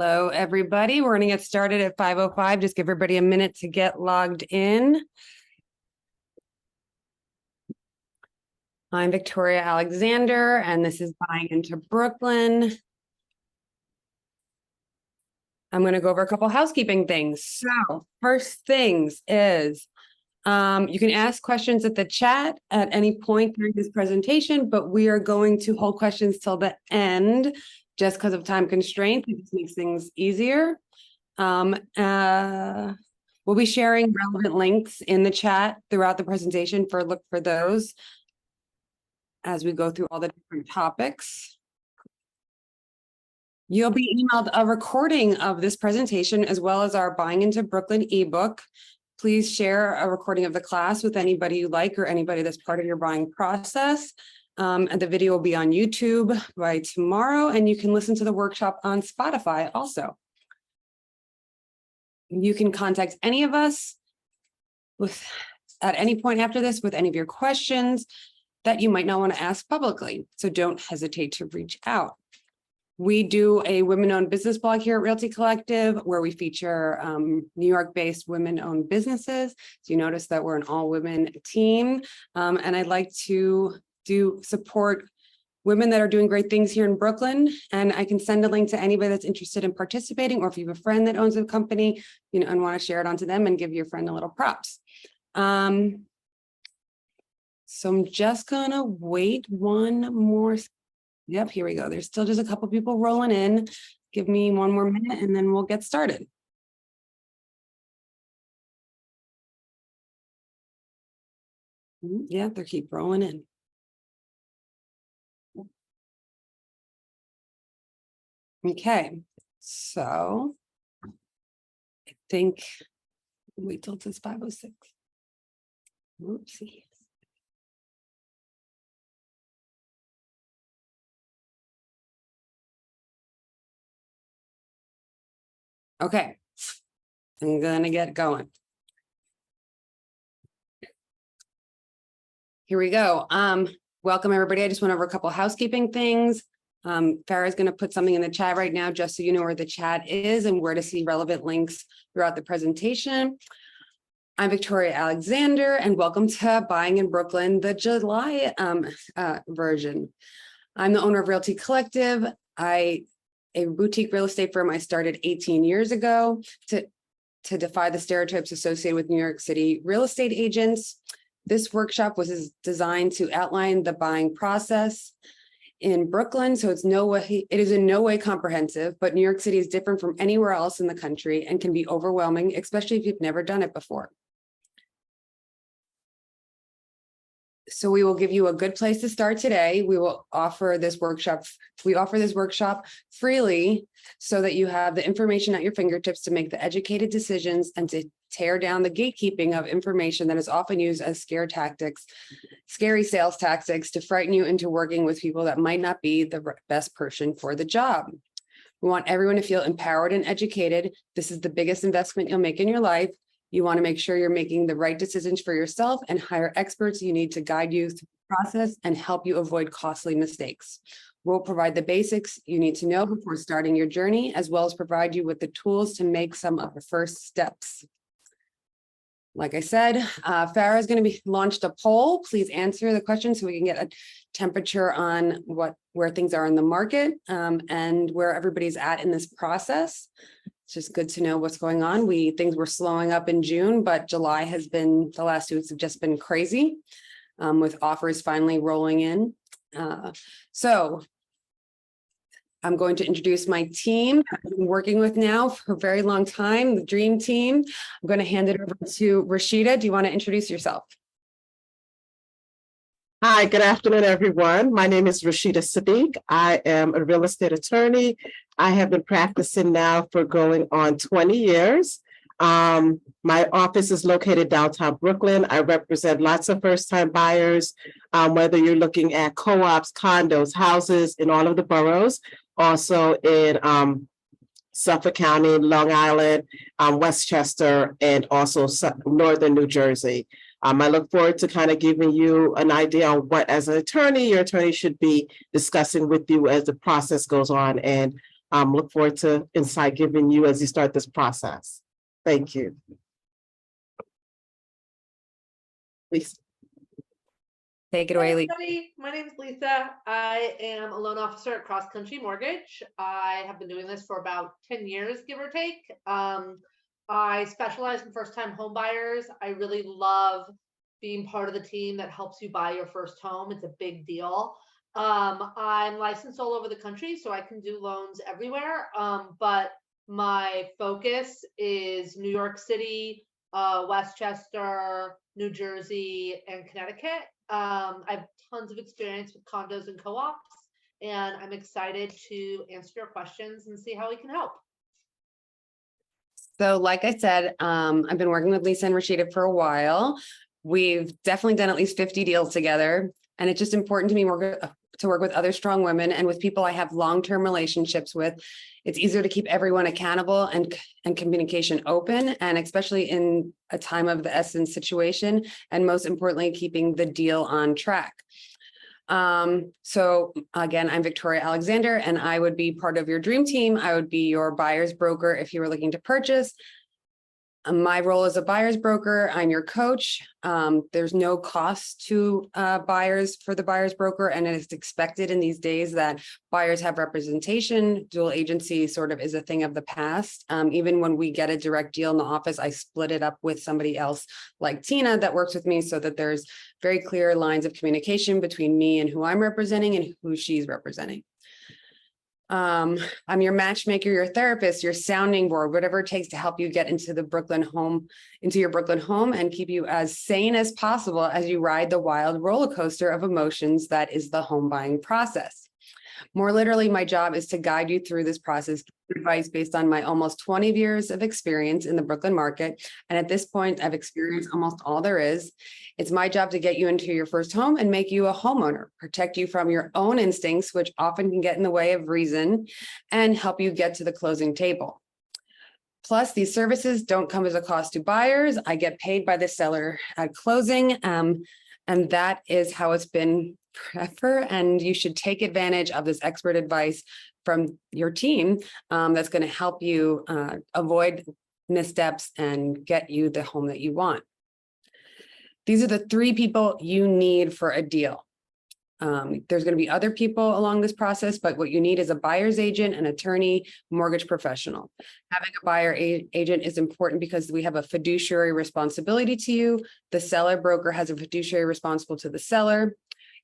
Hello, everybody. We're going to get started at 5:05. Just give everybody a minute to get logged in. I'm Victoria Alexander, and this is Buying into Brooklyn. I'm going to go over a couple housekeeping things. So first things is you can ask questions at the chat at any point during this presentation, but we are going to hold questions till the end just because of time constraints. It just makes things easier. We'll be sharing relevant links in the chat throughout the presentation look for those as we go through all the different topics. You'll be emailed a recording of this presentation as well as our Buying into Brooklyn ebook. Please share a recording of the class with anybody you like or anybody that's part of your buying process. And the video will be on YouTube by tomorrow, and you can listen to the workshop on Spotify also. You can contact any of us at any point after this with any of your questions that you might not want to ask publicly. So don't hesitate to reach out. We do a women-owned business blog here at Realty Collective where we feature New York-based women-owned businesses. So you notice that we're an all-women team. And I'd like to support women that are doing great things here in Brooklyn. And I can send a link to anybody that's interested in participating, or if you have a friend that owns a company, and want to share it onto them and give your friend a little props. So I'm just gonna wait one more. Yep, here we go. There's still just a couple people rolling in. Give me one more minute and then we'll get started. Yeah, they keep rolling in. Okay, so I think wait till it's 5:06. Oopsie. Okay, I'm gonna get going. Here we go. Welcome everybody. I just went over a couple of housekeeping things. Farah's going to put something in the chat right now just so you know where the chat is and where to see relevant links throughout the presentation. I'm Victoria Alexander, and welcome to Buying in Brooklyn, the July version. I'm the owner of Realty Collective, a boutique real estate firm I started 18 years ago to defy the stereotypes associated with New York City real estate agents. This workshop was designed to outline the buying process in Brooklyn, so it is in no way comprehensive, but New York City is different from anywhere else in the country and can be overwhelming, especially if you've never done it before. So we will give you a good place to start today. We offer this workshop freely so that you have the information at your fingertips to make the educated decisions and to tear down the gatekeeping of information that is often used as scary sales tactics to frighten you into working with people that might not be the best person for the job. We want everyone to feel empowered and educated. This is the biggest investment you'll make in your life. You want to make sure you're making the right decisions for yourself and hire experts you need to guide you through the process and help you avoid costly mistakes. We'll provide the basics you need to know before starting your journey, as well as provide you with the tools to make some of the first steps. Like I said, Farah is going to be launched a poll. Please answer the question so we can get a temperature on where things are in the market and where everybody's at in this process. It's just good to know what's going on. Things were slowing up in June, but July the last 2 weeks have just been crazy with offers finally rolling in. So I'm going to introduce my team I've been working with now for a very long time, the dream team. I'm going to hand it over to Rashida. Do you want to introduce yourself? Hi, good afternoon, everyone. My name is Rashida Sadiq. I am a real estate attorney. I have been practicing now for going on 20 years. My office is located downtown Brooklyn. I represent lots of first-time buyers, whether you're looking at co-ops, condos, houses in all of the boroughs, also in Suffolk County, Long Island, Westchester, and also Northern New Jersey. I look forward to kind of giving you an idea on what, as an attorney, your attorney should be discussing with you as the process goes on, and look forward to insight giving you as you start this process. Thank you. Lisa. Take it Hey away, Lee. everybody, my name is Lisa. I am a loan officer at Cross Country Mortgage. I have been doing this for about 10 years, give or take. I specialize in first-time home buyers. I really love being part of the team that helps you buy your first home. It's a big deal. I'm licensed all over the country, so I can do loans everywhere. But my focus is New York City, Westchester, New Jersey, and Connecticut. I have tons of experience with condos and co-ops, and I'm excited to answer your questions and see how we can help. So like I said, I've been working with Lisa and Rashida for a while. We've definitely done at least 50 deals together, and it's just important to me to work with other strong women and with people I have long-term relationships with. It's easier to keep everyone accountable and communication open, and especially in a time of the essence situation, and most importantly, keeping the deal on track. So again, I'm Victoria Alexander, and I would be part of your dream team. I would be your buyer's broker if you were looking to purchase. My role as a buyer's broker, I'm your coach. There's no cost to buyers for the buyer's broker, and it is expected in these days that buyers have representation. Dual agency sort of is a thing of the past. Even when we get a direct deal in the office, I split it up with somebody else like Tina that works with me so that there's very clear lines of communication between me and who I'm representing and who she's representing. I'm your matchmaker, your therapist, your sounding board, whatever it takes to help you get into your Brooklyn home and keep you as sane as possible as you ride the wild roller coaster of emotions that is the home buying process. More literally, my job is to guide you through this process, advice based on my almost 20 years of experience in the Brooklyn market. And at this point, I've experienced almost all there is. It's my job to get you into your first home and make you a homeowner, protect you from your own instincts, which often can get in the way of reason, and help you get to the closing table. Plus, these services don't come as a cost to buyers. I get paid by the seller at closing, and that is how it's been forever. And you should take advantage of this expert advice from your team that's going to help you avoid missteps and get you the home that you want. These are the 3 people you need for a deal. There's going to be other people along this process, but what you need is a buyer's agent, an attorney, mortgage professional. Having a buyer agent is important because we have a fiduciary responsibility to you. The seller broker has a fiduciary responsible to the seller.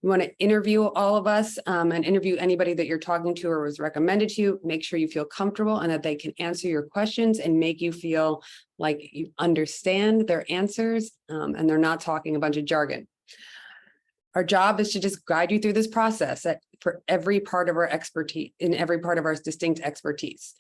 You want to interview all of us and interview anybody that you're talking to or was recommended to you. Make sure you feel comfortable and that they can answer your questions and make you feel like you understand their answers and they're not talking a bunch of jargon. Our job is to just guide you through this process for every part of our expertise, in every part of our distinct expertise.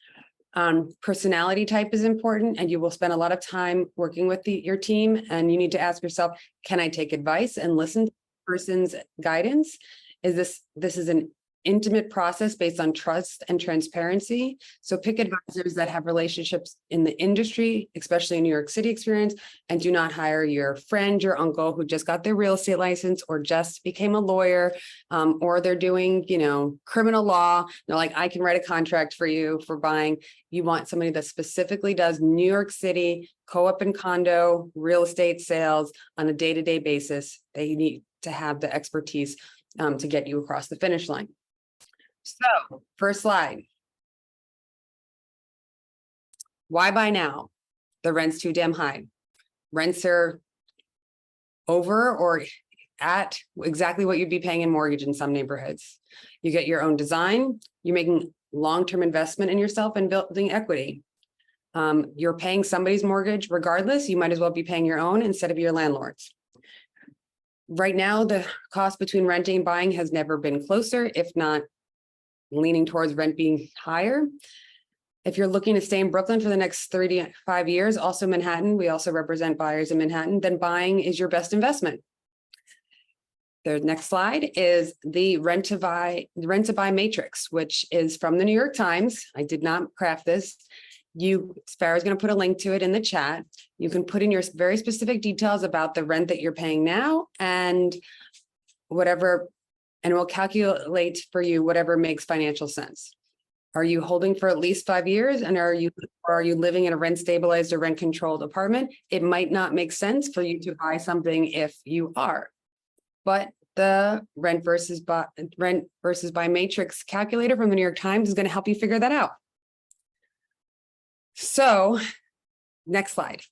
Personality type is important, and you will spend a lot of time working with your team, and you need to ask yourself, can I take advice and listen to the person's guidance? This is an intimate process based on trust and transparency. So pick advisors that have relationships in the industry, especially in New York City experience, and do not hire your friend, your uncle who just got their real estate license or just became a lawyer, or they're doing, criminal law. They're like, I can write a contract for you for buying. You want somebody that specifically does New York City co-op and condo real estate sales on a day-to-day basis. They need to have the expertise to get you across the finish line. So, first slide. Why buy now? The rent's too damn high. Rents are over or at exactly what you'd be paying in mortgage in some neighborhoods. You get your own design. You're making long-term investment in yourself and building equity. You're paying somebody's mortgage regardless. You might as well be paying your own instead of your landlord's. Right now, the cost between renting and buying has never been closer, if not leaning towards rent being higher. If you're looking to stay in Brooklyn for the next 35 years, also Manhattan, we also represent buyers in Manhattan, then buying is your best investment. The next slide is the rent to buy matrix, which is from the New York Times. I did not craft this. Farah's going to put a link to it in the chat. You can put in your very specific details about the rent that you're paying now and whatever, and it will calculate for you whatever makes financial sense. Are you holding for at least 5 years? And are you living in a rent stabilized or rent controlled apartment? It might not make sense for you to buy something if you are. But the rent versus buy matrix calculator from the New York Times is going to help you figure that out. So next slide.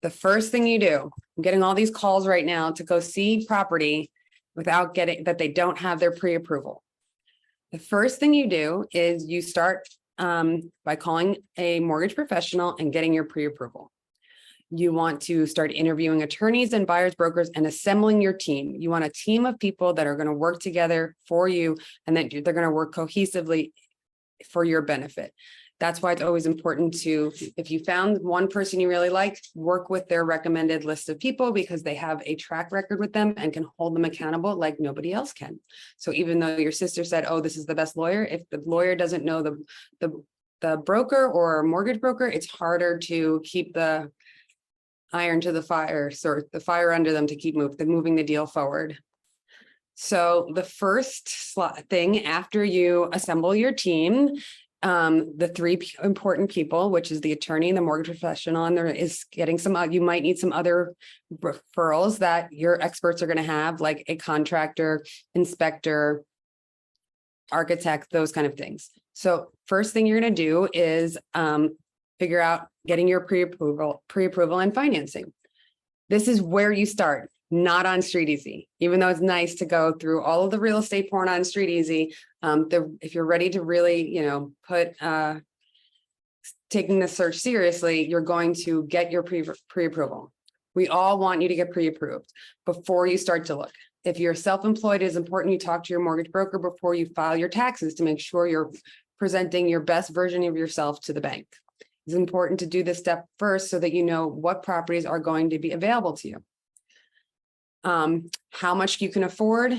The first thing you do, I'm getting all these calls right now to go see property without getting that they don't have their pre-approval. The first thing you do is you start by calling a mortgage professional and getting your pre-approval. You want to start interviewing attorneys and buyers, brokers, and assembling your team. You want a team of people that are going to work together for you and that they're going to work cohesively for your benefit. That's why it's always important to, if you found one person you really like, work with their recommended list of people because they have a track record with them and can hold them accountable like nobody else can. So even though your sister said, oh, this is the best lawyer, if the lawyer doesn't know the broker or mortgage broker, it's harder to keep the iron to the fire, so the fire under them to keep moving the deal forward. So the first thing after you assemble your team, the three important people, which is the attorney, the mortgage professional, and there is getting some, you might need some other referrals that your experts are going to have, like a contractor, inspector, architect, those kind of things. So first thing you're going to do is figure out getting your pre-approval and financing. This is where you start, not on StreetEasy. Even though it's nice to go through all of the real estate porn on StreetEasy, if you're ready to really, put taking the search seriously, you're going to get your pre-approval. We all want you to get pre-approved before you start to look. If you're self-employed, it's important you talk to your mortgage broker before you file your taxes to make sure you're presenting your best version of yourself to the bank. It's important to do this step first so that you know what properties are going to be available to you. How much you can afford.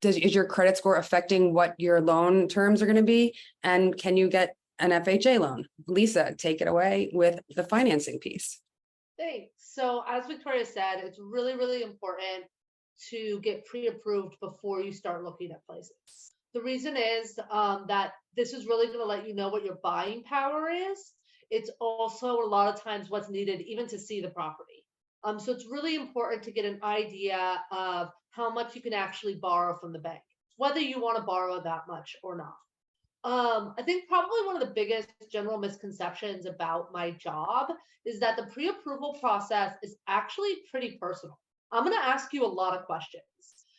Is your credit score affecting what your loan terms are going to be? And can you get an FHA loan? Lisa, take it away with the financing piece. Thanks. So as Victoria said, it's really, really important to get pre-approved before you start looking at places. The reason is that this is really going to let you know what your buying power is. It's also a lot of times what's needed even to see the property. So it's really important to get an idea of how much you can actually borrow from the bank, whether you want to borrow that much or not. I think probably one of the biggest general misconceptions about my job is that the pre-approval process is actually pretty personal. I'm going to ask you a lot of questions.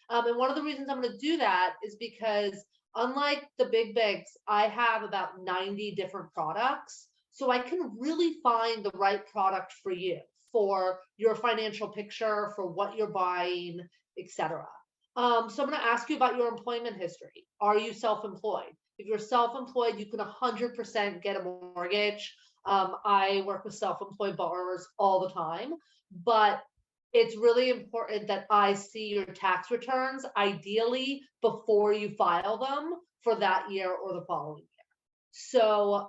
And one of the reasons I'm going to do that is because unlike the big banks, I have about 90 different products. So I can really find the right product for you, for your financial picture, for what you're buying, etc. So I'm going to ask you about your employment history. Are you self-employed? If you're self-employed, you can 100% get a mortgage. I work with self-employed borrowers all the time, but it's really important that I see your tax returns, ideally before you file them for that year or the following year. So,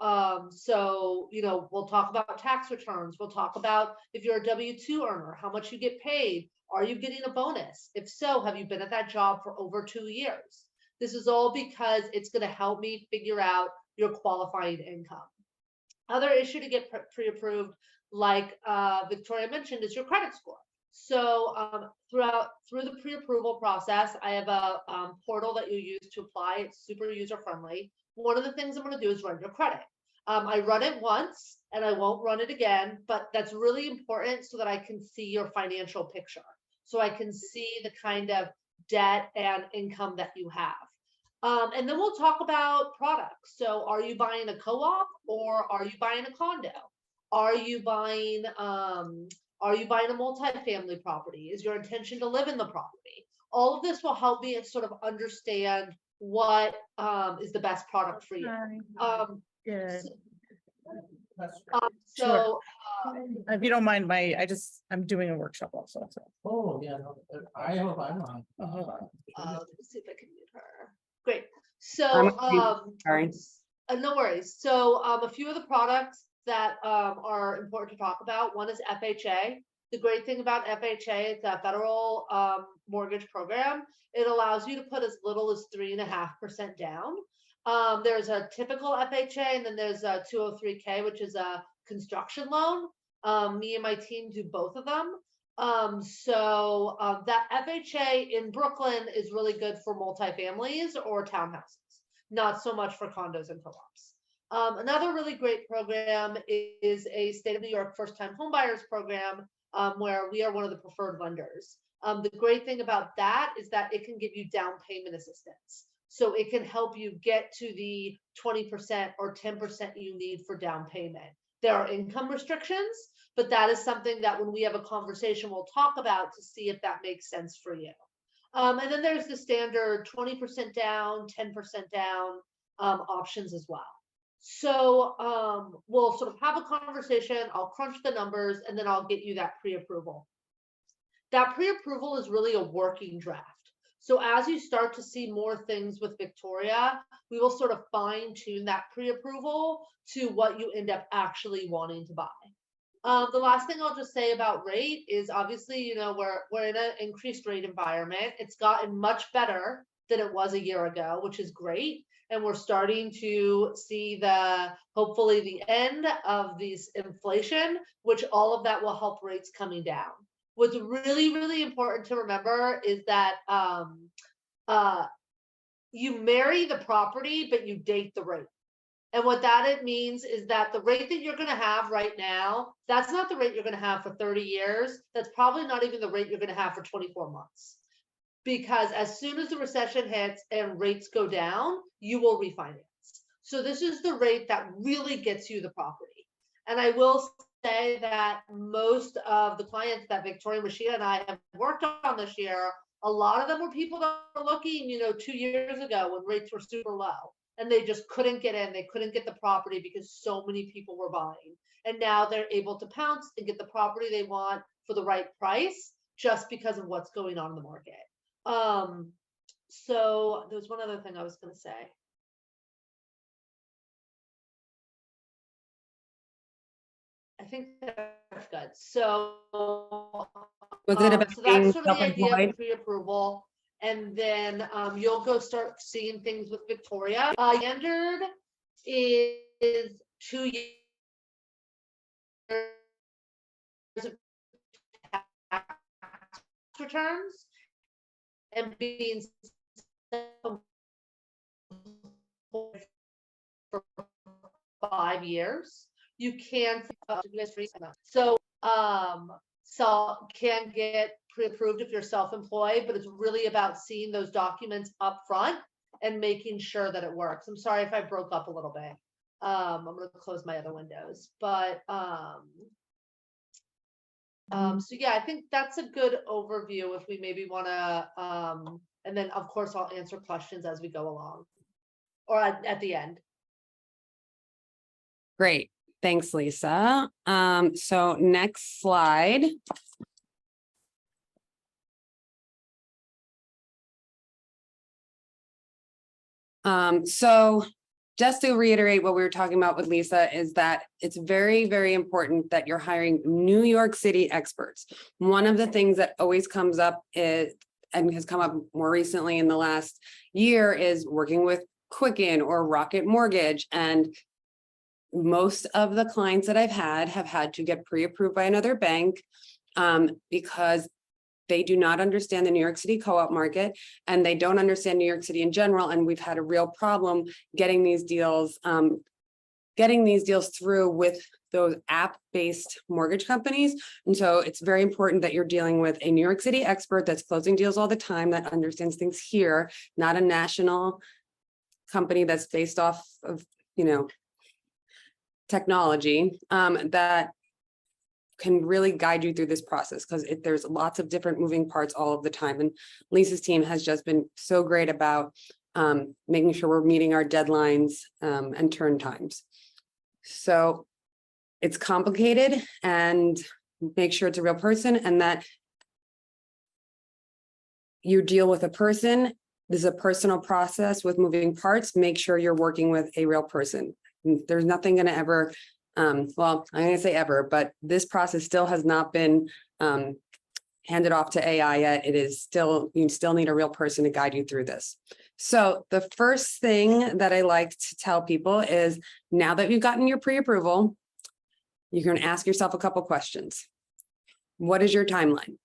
we'll talk about tax returns. We'll talk about if you're a W-2 earner, how much you get paid. Are you getting a bonus? If so, have you been at that job for over 2 years? This is all because it's going to help me figure out your qualifying income. Other issue to get pre-approved, like Victoria mentioned, is your credit score. So through the pre-approval process, I have a portal that you use to apply. It's super user-friendly. One of the things I'm going to do is run your credit. I run it once and I won't run it again, but that's really important so that I can see your financial picture. So I can see the kind of debt and income that you have. And then we'll talk about products. So are you buying a co-op or are you buying a condo? Are you buying a multifamily property? Is your intention to live in the property? All of this will help me sort of understand what is the best product for you. Sure. If you don't mind, I'm doing a workshop also. So. Oh, yeah, no, I hope I'm on. Hold on. Let's see if I can mute her. Great. So, Sorry. No worries. So, a few of the products that are important to talk about. One is FHA. The great thing about FHA, it's a federal mortgage program. It allows you to put as little as 3.5% down. There's a typical FHA, and then there's a 203K, which is a construction loan. Me and my team do both of them. That FHA in Brooklyn is really good for multifamilies or townhouses, not so much for condos and co-ops. Another really great program is a state of New York first-time homebuyers program, where we are one of the preferred lenders. The great thing about that is that it can give you down payment assistance. So it can help you get to the 20% or 10% you need for down payment. There are income restrictions, but that is something that when we have a conversation, we'll talk about to see if that makes sense for you. And then there's the standard 20% down, 10% down options as well. So we'll sort of have a conversation, I'll crunch the numbers, and then I'll get you that pre-approval. That pre-approval is really a working draft. So as you start to see more things with Victoria, we will sort of fine tune that pre-approval to what you end up actually wanting to buy. The last thing I'll just say about rate is obviously, you know, we're in an increased rate environment. It's gotten much better than it was a year ago, which is great. And we're starting to see hopefully the end of this inflation, which all of that will help rates coming down. What's really, really important to remember is that you marry the property, but you date the rate. And what that means is that the rate that you're going to have right now, that's not the rate you're going to have for 30 years. That's probably not even the rate you're going to have for 24 months. Because as soon as the recession hits and rates go down, you will refinance. So this is the rate that really gets you the property. And I will say that most of the clients that Victoria, Rashida, and I have worked on this year, a lot of them were people that were looking, 2 years ago when rates were super low, and they just couldn't get in. They couldn't get the property because so many people were buying. And now they're able to pounce and get the property they want for the right price just because of what's going on in the market. So there was one other thing I was going to say. I think that's good. So Was it about so being that's sort of the idea of self-employed? pre-approval, and then you'll go start seeing things with Victoria. Standard is 2 years of tax returns and being for 5 years. You can so can get pre-approved if you're self-employed, but it's really about seeing those documents up front and making sure that it works. I'm sorry if I broke up a little bit. I'm going to close my other windows, but so yeah, I think that's a good overview if we maybe want to, and then of course I'll answer questions as we go along or at the end. Great. Thanks, Lisa. So next slide. So just to reiterate what we were talking about with Lisa is that it's very, very important that you're hiring New York City experts. One of the things that always comes up is, and has come up more recently in the last year, is working with Quicken or Rocket Mortgage. And most of the clients that I've have had to get pre-approved by another bank because they do not understand the New York City co-op market, and they don't understand New York City in general. And we've had a real problem getting these deals through with those app-based mortgage companies. And so it's very important that you're dealing with a New York City expert that's closing deals all the time, that understands things here, not a national company that's based off of, technology, that can really guide you through this process, because there's lots of different moving parts all of the time. And Lisa's team has just been so great about making sure we're meeting our deadlines and turn times. So it's complicated, and make sure it's a real person and that you deal with a person. This is a personal process with moving parts. Make sure you're working with a real person. There's nothing going to ever, well, I'm going to say ever, but this process still has not been handed off to AI yet. It is still, you still need a real person to guide you through this. So the first thing that I like to tell people is now that you've gotten your pre-approval, you're going to ask yourself a couple questions. What is your timeline?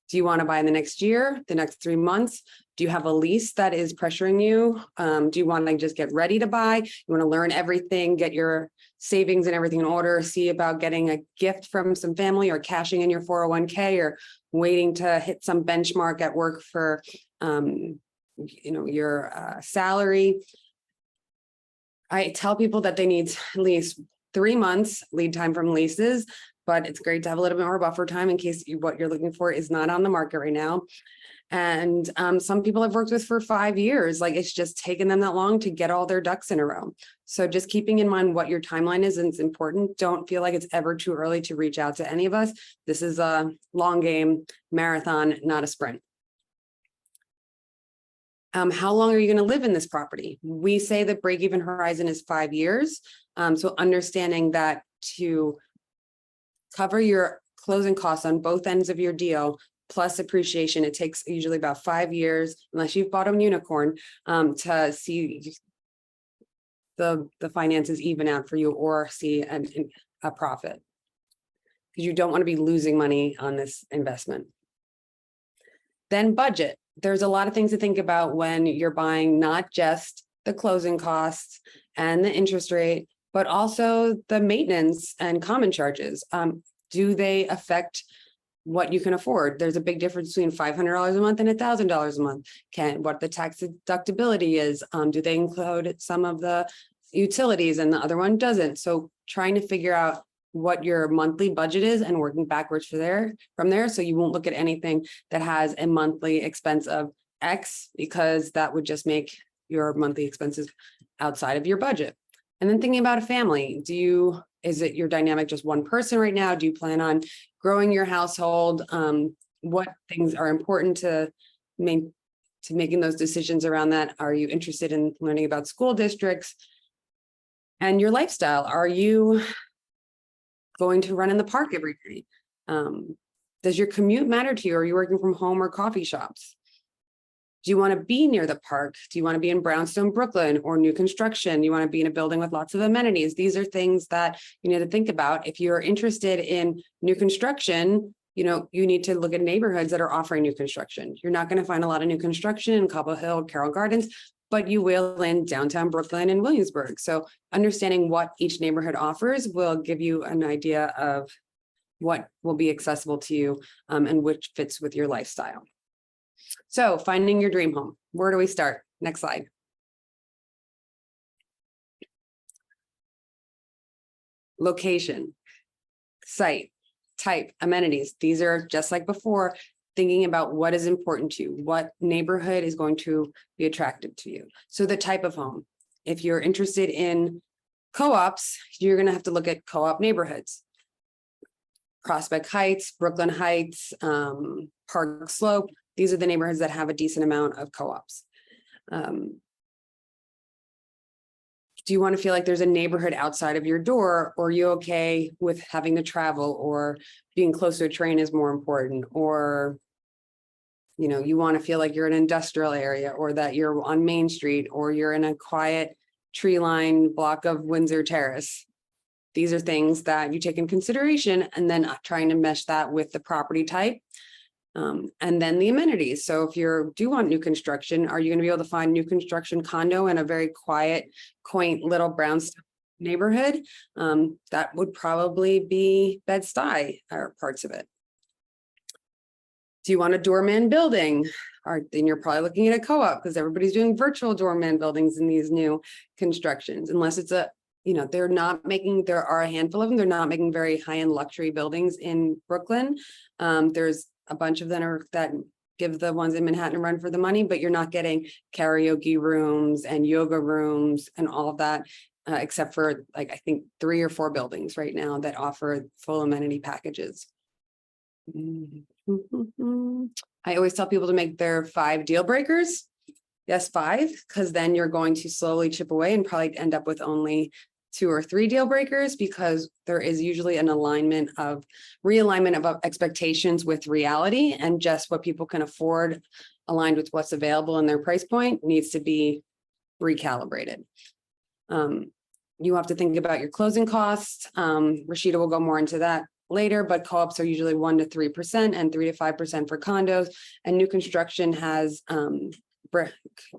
Do you want to buy in the next year, the next 3 months? Do you have a lease that is pressuring you? Do you want to just get ready to buy? You want to learn everything, get your savings and everything in order, see about getting a gift from some family or cashing in your 401k or waiting to hit some benchmark at work for your salary. I tell people that they need at least 3 months lead time from leases, but it's great to have a little bit more buffer time in case what you're looking for is not on the market right now. And some people I've worked with for 5 years, like it's just taken them that long to get all their ducks in a row. So just keeping in mind what your timeline is important. Don't feel like it's ever too early to reach out to any of us. This is a long game marathon, not a sprint. How long are you going to live in this property? We say the break-even horizon is 5 years. So understanding that to cover your closing costs on both ends of your deal, plus appreciation, it takes usually about 5 years, unless you've bought a unicorn, to see the finances even out for you or see a profit. Because you don't want to be losing money on this investment. Then budget. There's a lot of things to think about when you're buying, not just the closing costs and the interest rate, but also the maintenance and common charges. Do they affect what you can afford? There's a big difference between $500 a month and $1,000 a month. What the tax deductibility is. Do they include some of the utilities and the other one doesn't? So trying to figure out what your monthly budget is and working backwards from there. So you won't look at anything that has a monthly expense of X, because that would just make your monthly expenses outside of your budget. And then thinking about a family, is it your dynamic just one person right now? Do you plan on growing your household? What things are important to making those decisions around that? Are you interested in learning about school districts and your lifestyle? Are you going to run in the park every day? Does your commute matter to you? Are you working from home or coffee shops? Do you want to be near the park? Do you want to be in Brownstone, Brooklyn, or new construction? You want to be in a building with lots of amenities? These are things that you need to think about. If you're interested in new construction, you need to look at neighborhoods that are offering new construction. You're not going to find a lot of new construction in Cobble Hill, Carroll Gardens, but you will in downtown Brooklyn and Williamsburg. So understanding what each neighborhood offers will give you an idea of what will be accessible to you and which fits with your lifestyle. So finding your dream home. Where do we start? Next slide. Location, site, type, amenities. These are just like before, thinking about what is important to you, what neighborhood is going to be attractive to you. So the type of home. If you're interested in co-ops, you're going to have to look at co-op neighborhoods. Prospect Heights, Brooklyn Heights, Park Slope. These are the neighborhoods that have a decent amount of co-ops. Do you want to feel like there's a neighborhood outside of your door, or are you okay with having to travel, or being close to a train is more important, or you want to feel like you're in an industrial area, or that you're on Main Street, or you're in a quiet tree-lined block of Windsor Terrace. These are things that you take in consideration, and then trying to mesh that with the property type. And then the amenities. So if you do want new construction, are you going to be able to find new construction condo in a very quiet, quaint little brownstone neighborhood? That would probably be Bed-Stuy or parts of it. Do you want a doorman building? Then you're probably looking at a co-op, because everybody's doing virtual doorman buildings in these new constructions, unless it's there are a handful of them. They're not making very high-end luxury buildings in Brooklyn. There's a bunch of them that give the ones in Manhattan a run for the money, but you're not getting karaoke rooms and yoga rooms and all of that, except for I think 3 or 4 buildings right now that offer full amenity packages. I always tell people to make their 5 deal breakers. Yes, 5, because then you're going to slowly chip away and probably end up with only 2 or 3 deal breakers, because there is usually an realignment of expectations with reality, and just what people can afford aligned with what's available in their price point needs to be recalibrated. You have to think about your closing costs. Rashida will go more into that later, but co-ops are usually 1 to 3% and 3 to 5% for condos, and new construction has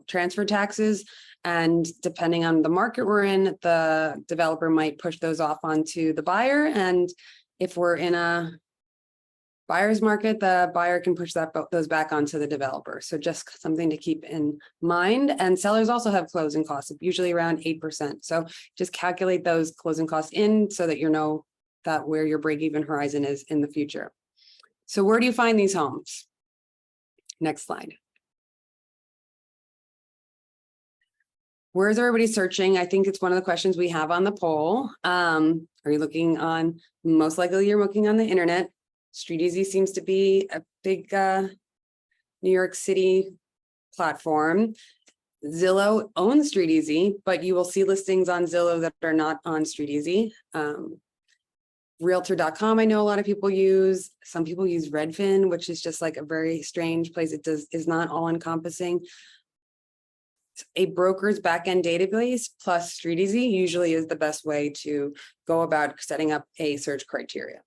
transfer taxes. And depending on the market we're in, the developer might push those off onto the buyer. And if we're in a buyer's market, the buyer can push those back onto the developer. So just something to keep in mind. And sellers also have closing costs, usually around 8%. So just calculate those closing costs in so that you know that where your break-even horizon is in the future. So where do you find these homes? Next slide. Where is everybody searching? I think it's one of the questions we have on the poll. Are you looking on, most likely you're looking on the internet. StreetEasy seems to be a big New York City platform. Zillow owns StreetEasy, but you will see listings on Zillow that are not on StreetEasy. Realtor.com, I know a lot of people use. Some people use Redfin, which is just like a very strange place. It is not all encompassing. A broker's backend database plus StreetEasy usually is the best way to go about setting up a search criteria,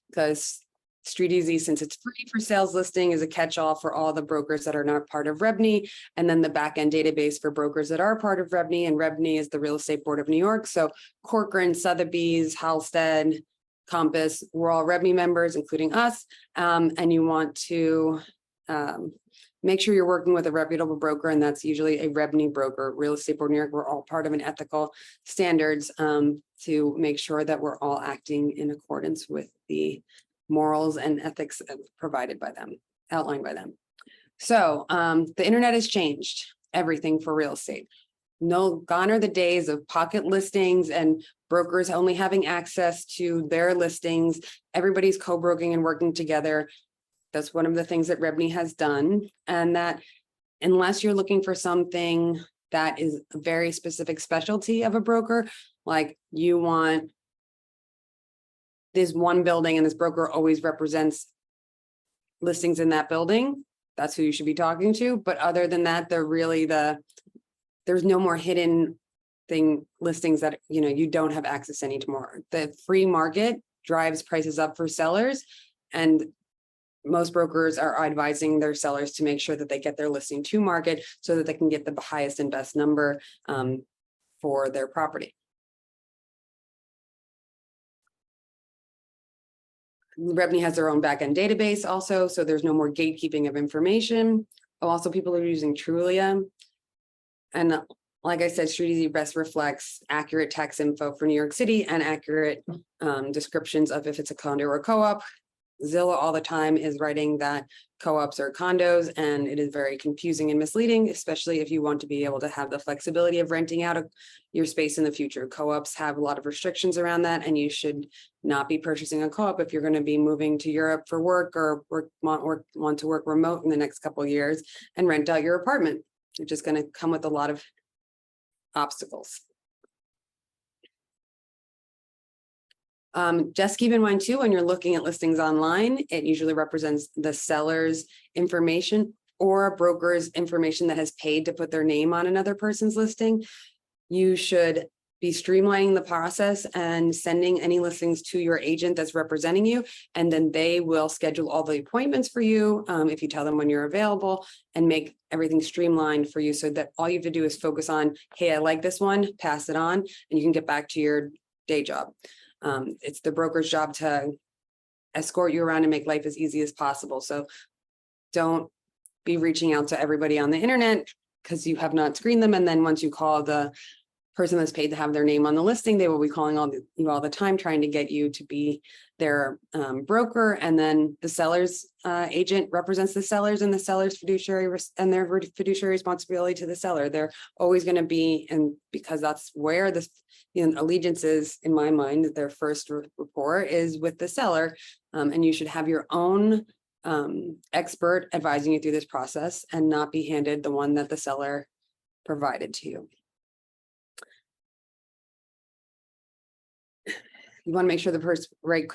because StreetEasy, since it's free for sales listing, is a catch-all for all the brokers that are not part of REBNY, and then the backend database for brokers that are part of REBNY, and REBNY is the Real Estate Board of New York. So Corcoran, Sotheby's, Halstead, Compass, we're all REBNY members, including us, and you want to make sure you're working with a reputable broker, and that's usually a REBNY broker. Real Estate Board of New York, we're all part of an ethical standards to make sure that we're all acting in accordance with the morals and ethics provided by them, outlined by them. So the internet has changed everything for real estate. Gone are the days of pocket listings and brokers only having access to their listings. Everybody's co-broking and working together. That's one of the things that REBNY has done. And that unless you're looking for something that is a very specific specialty of a broker, like you want this one building and this broker always represents listings in that building, that's who you should be talking to. But other than that, there's no more hidden listings that you don't have access anymore. The free market drives prices up for sellers, and most brokers are advising their sellers to make sure that they get their listing to market so that they can get the highest and best number for their property. REBNY has their own backend database also, so there's no more gatekeeping of information. Also, people are using Trulia. And like I said, StreetEasy best reflects accurate tax info for New York City and accurate descriptions of if it's a condo or a co-op. Zillow all the time is writing that co-ops are condos, and it is very confusing and misleading, especially if you want to be able to have the flexibility of renting out your space in the future. Co-ops have a lot of restrictions around that, and you should not be purchasing a co-op if you're going to be moving to Europe for work or want to work remote in the next couple of years and rent out your apartment. You're just going to come with a lot of obstacles. Just keep in mind too, when you're looking at listings online, it usually represents the seller's information or a broker's information that has paid to put their name on another person's listing. You should be streamlining the process and sending any listings to your agent that's representing you, and then they will schedule all the appointments for you if you tell them when you're available, and make everything streamlined for you so that all you have to do is focus on, hey, I like this one, pass it on, and you can get back to your day job. It's the broker's job to escort you around and make life as easy as possible. So don't be reaching out to everybody on the internet because you have not screened them. And then once you call the person that's paid to have their name on the listing, they will be calling you all the time, trying to get you to be their broker. And then the seller's agent represents the sellers, and the seller's fiduciary and their fiduciary responsibility to the seller. They're always going to be, and because that's where this allegiance is, in my mind, their first rapport is with the seller, and you should have your own expert advising you through this process and not be handed the one that the seller provided to you. You want to make sure the person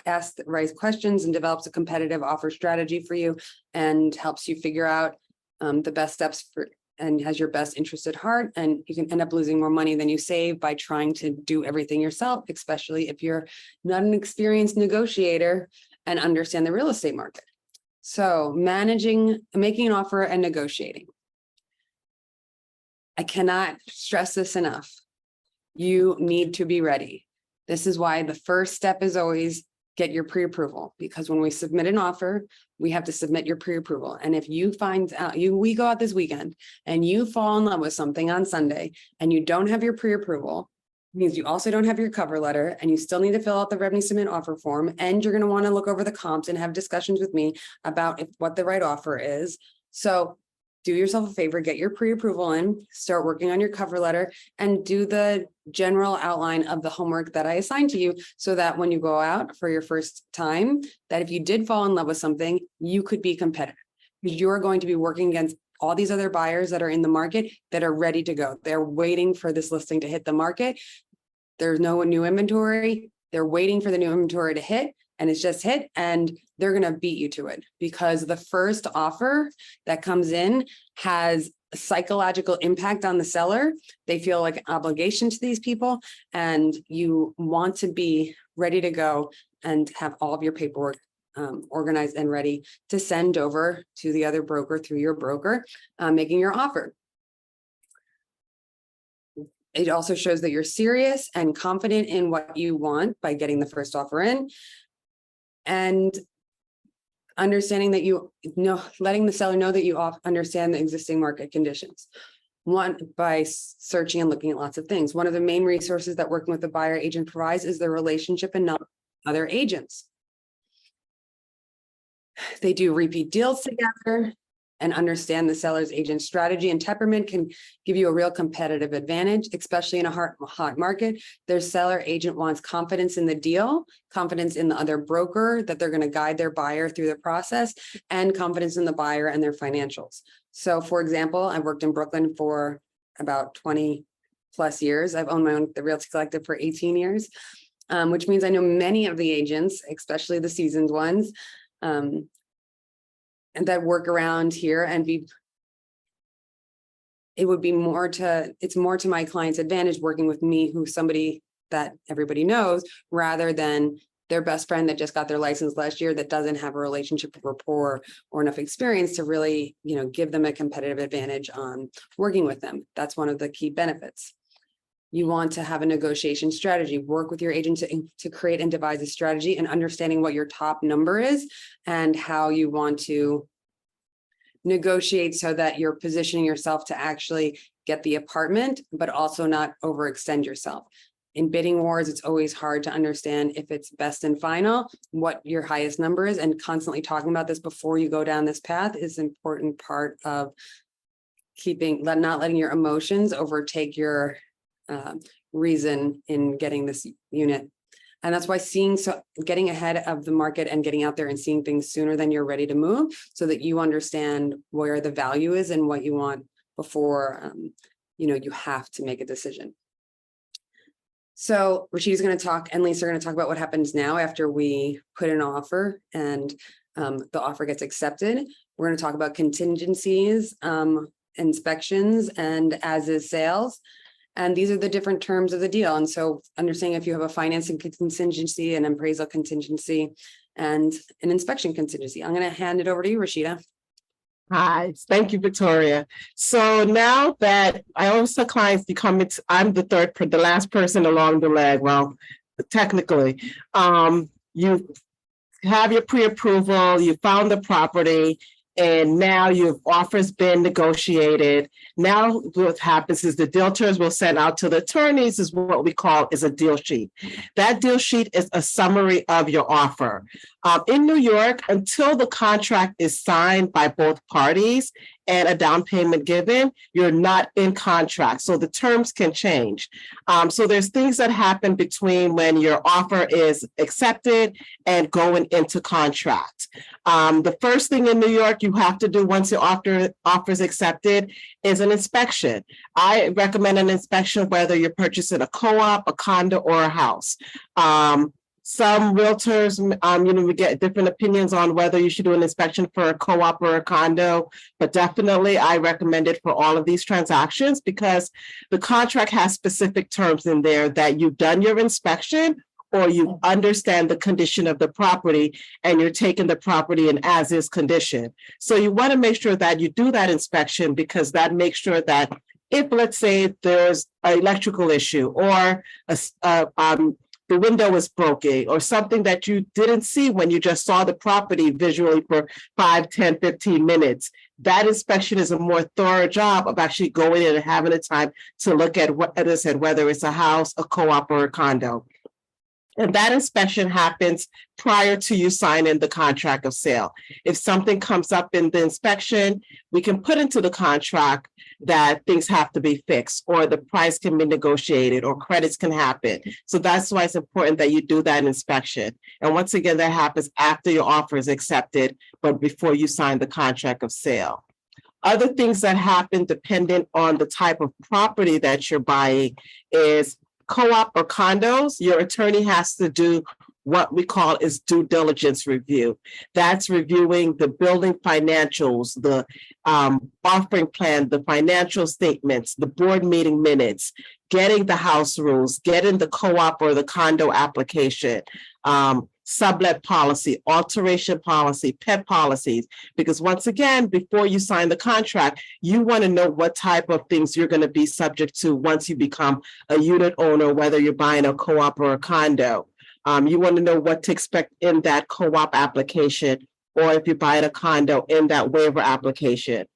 asks the right questions and develops a competitive offer strategy for you and helps you figure out the best steps for and has your best interest at heart. And you can end up losing more money than you save by trying to do everything yourself, especially if you're not an experienced negotiator and understand the real estate market. So making an offer and negotiating. I cannot stress this enough. You need to be ready. This is why the first step is always get your pre-approval, because when we submit an offer, we have to submit your pre-approval. And if you find out we go out this weekend and you fall in love with something on Sunday and you don't have your pre-approval, means you also don't have your cover letter and you still need to fill out the revenue submit offer form. And you're going to want to look over the comps and have discussions with me about what the right offer is. So do yourself a favor, get your pre-approval in, start working on your cover letter and do the general outline of the homework that I assigned to you so that when you go out for your first time, that if you did fall in love with something, you could be competitive because you're going to be working against all these other buyers that are in the market that are ready to go. They're waiting for this listing to hit the market. There's no new inventory. They're waiting for the new inventory to hit. And it's just hit and they're going to beat you to it because the first offer that comes in has a psychological impact on the seller. They feel like an obligation to these people and you want to be ready to go and have all of your paperwork organized and ready to send over to the other broker through your broker, making your offer. It also shows that you're serious and confident in what you want by getting the first offer in. And understanding that letting the seller know that you understand the existing market conditions. One, by searching and looking at lots of things. One of the main resources that working with the buyer agent provides is their relationship and not other agents. They do repeat deals together and understand the seller's agent strategy and temperament can give you a real competitive advantage, especially in a hot market. Their seller agent wants confidence in the deal, confidence in the other broker that they're going to guide their buyer through the process, and confidence in the buyer and their financials. So for example, I've worked in Brooklyn for about 20 plus years. I've owned my own The Realty Collective for 18 years, which means I know many of the agents, especially the seasoned ones, and that work around here and it's more to my client's advantage working with me, who's somebody that everybody knows, rather than their best friend that just got their license last year that doesn't have a relationship rapport or enough experience to really, give them a competitive advantage on working with them. That's one of the key benefits. You want to have a negotiation strategy, work with your agent to create and devise a strategy and understanding what your top number is and how you want to negotiate so that you're positioning yourself to actually get the apartment, but also not overextend yourself. In bidding wars, it's always hard to understand if it's best and final, what your highest number is, and constantly talking about this before you go down this path is an important part of not letting your emotions overtake your reason in getting this unit. And that's why getting ahead of the market and getting out there and seeing things sooner than you're ready to move so that you understand where the value is and what you want before, you have to make a decision. So Rashida's going to talk and Lisa are going to talk about what happens now after we put an offer and the offer gets accepted. We're going to talk about contingencies, inspections, and as-is sales. And these are the different terms of the deal. And so understanding if you have a financing contingency, an appraisal contingency, and an inspection contingency. I'm going to hand it over to you, Rashida. Hi, thank you, Victoria. So now that I always tell clients, I'm the last person along the leg. Well, technically, you have your pre-approval, you found the property, and now your offer's been negotiated. Now what happens is the realtors will send out to the attorneys is what we call is a deal sheet. That deal sheet is a summary of your offer. In New York, until the contract is signed by both parties and a down payment given, you're not in contract. So the terms can change. So there's things that happen between when your offer is accepted and going into contract. The first thing in New York you have to do once your offer is accepted is an inspection. I recommend an inspection whether you're purchasing a co-op, a condo, or a house. Some realtors, we get different opinions on whether you should do an inspection for a co-op or a condo, but definitely I recommend it for all of these transactions because the contract has specific terms in there that you've done your inspection or you understand the condition of the property and you're taking the property in as-is condition. So you want to make sure that you do that inspection because that makes sure that if, let's say, there's an electrical issue or the window is broken or something that you didn't see when you just saw the property visually for 5, 10, 15 minutes. That inspection is a more thorough job of actually going in and having the time to look at what, as I said, whether it's a house, a co-op, or a condo. And that inspection happens prior to you signing the contract of sale. If something comes up in the inspection, we can put into the contract that things have to be fixed or the price can be negotiated or credits can happen. So that's why it's important that you do that inspection. And once again, that happens after your offer is accepted, but before you sign the contract of sale. Other things that happen depending on the type of property that you're buying is co-op or condos. Your attorney has to do what we call is due diligence review. That's reviewing the building financials, the offering plan, the financial statements, the board meeting minutes, getting the house rules, getting the co-op or the condo application, sublet policy, alteration policy, pet policies. Because once again, before you sign the contract, you want to know what type of things you're going to be subject to once you become a unit owner, whether you're buying a co-op or a condo. You want to know what to expect in that co-op application, or if you're buying a condo in that waiver application.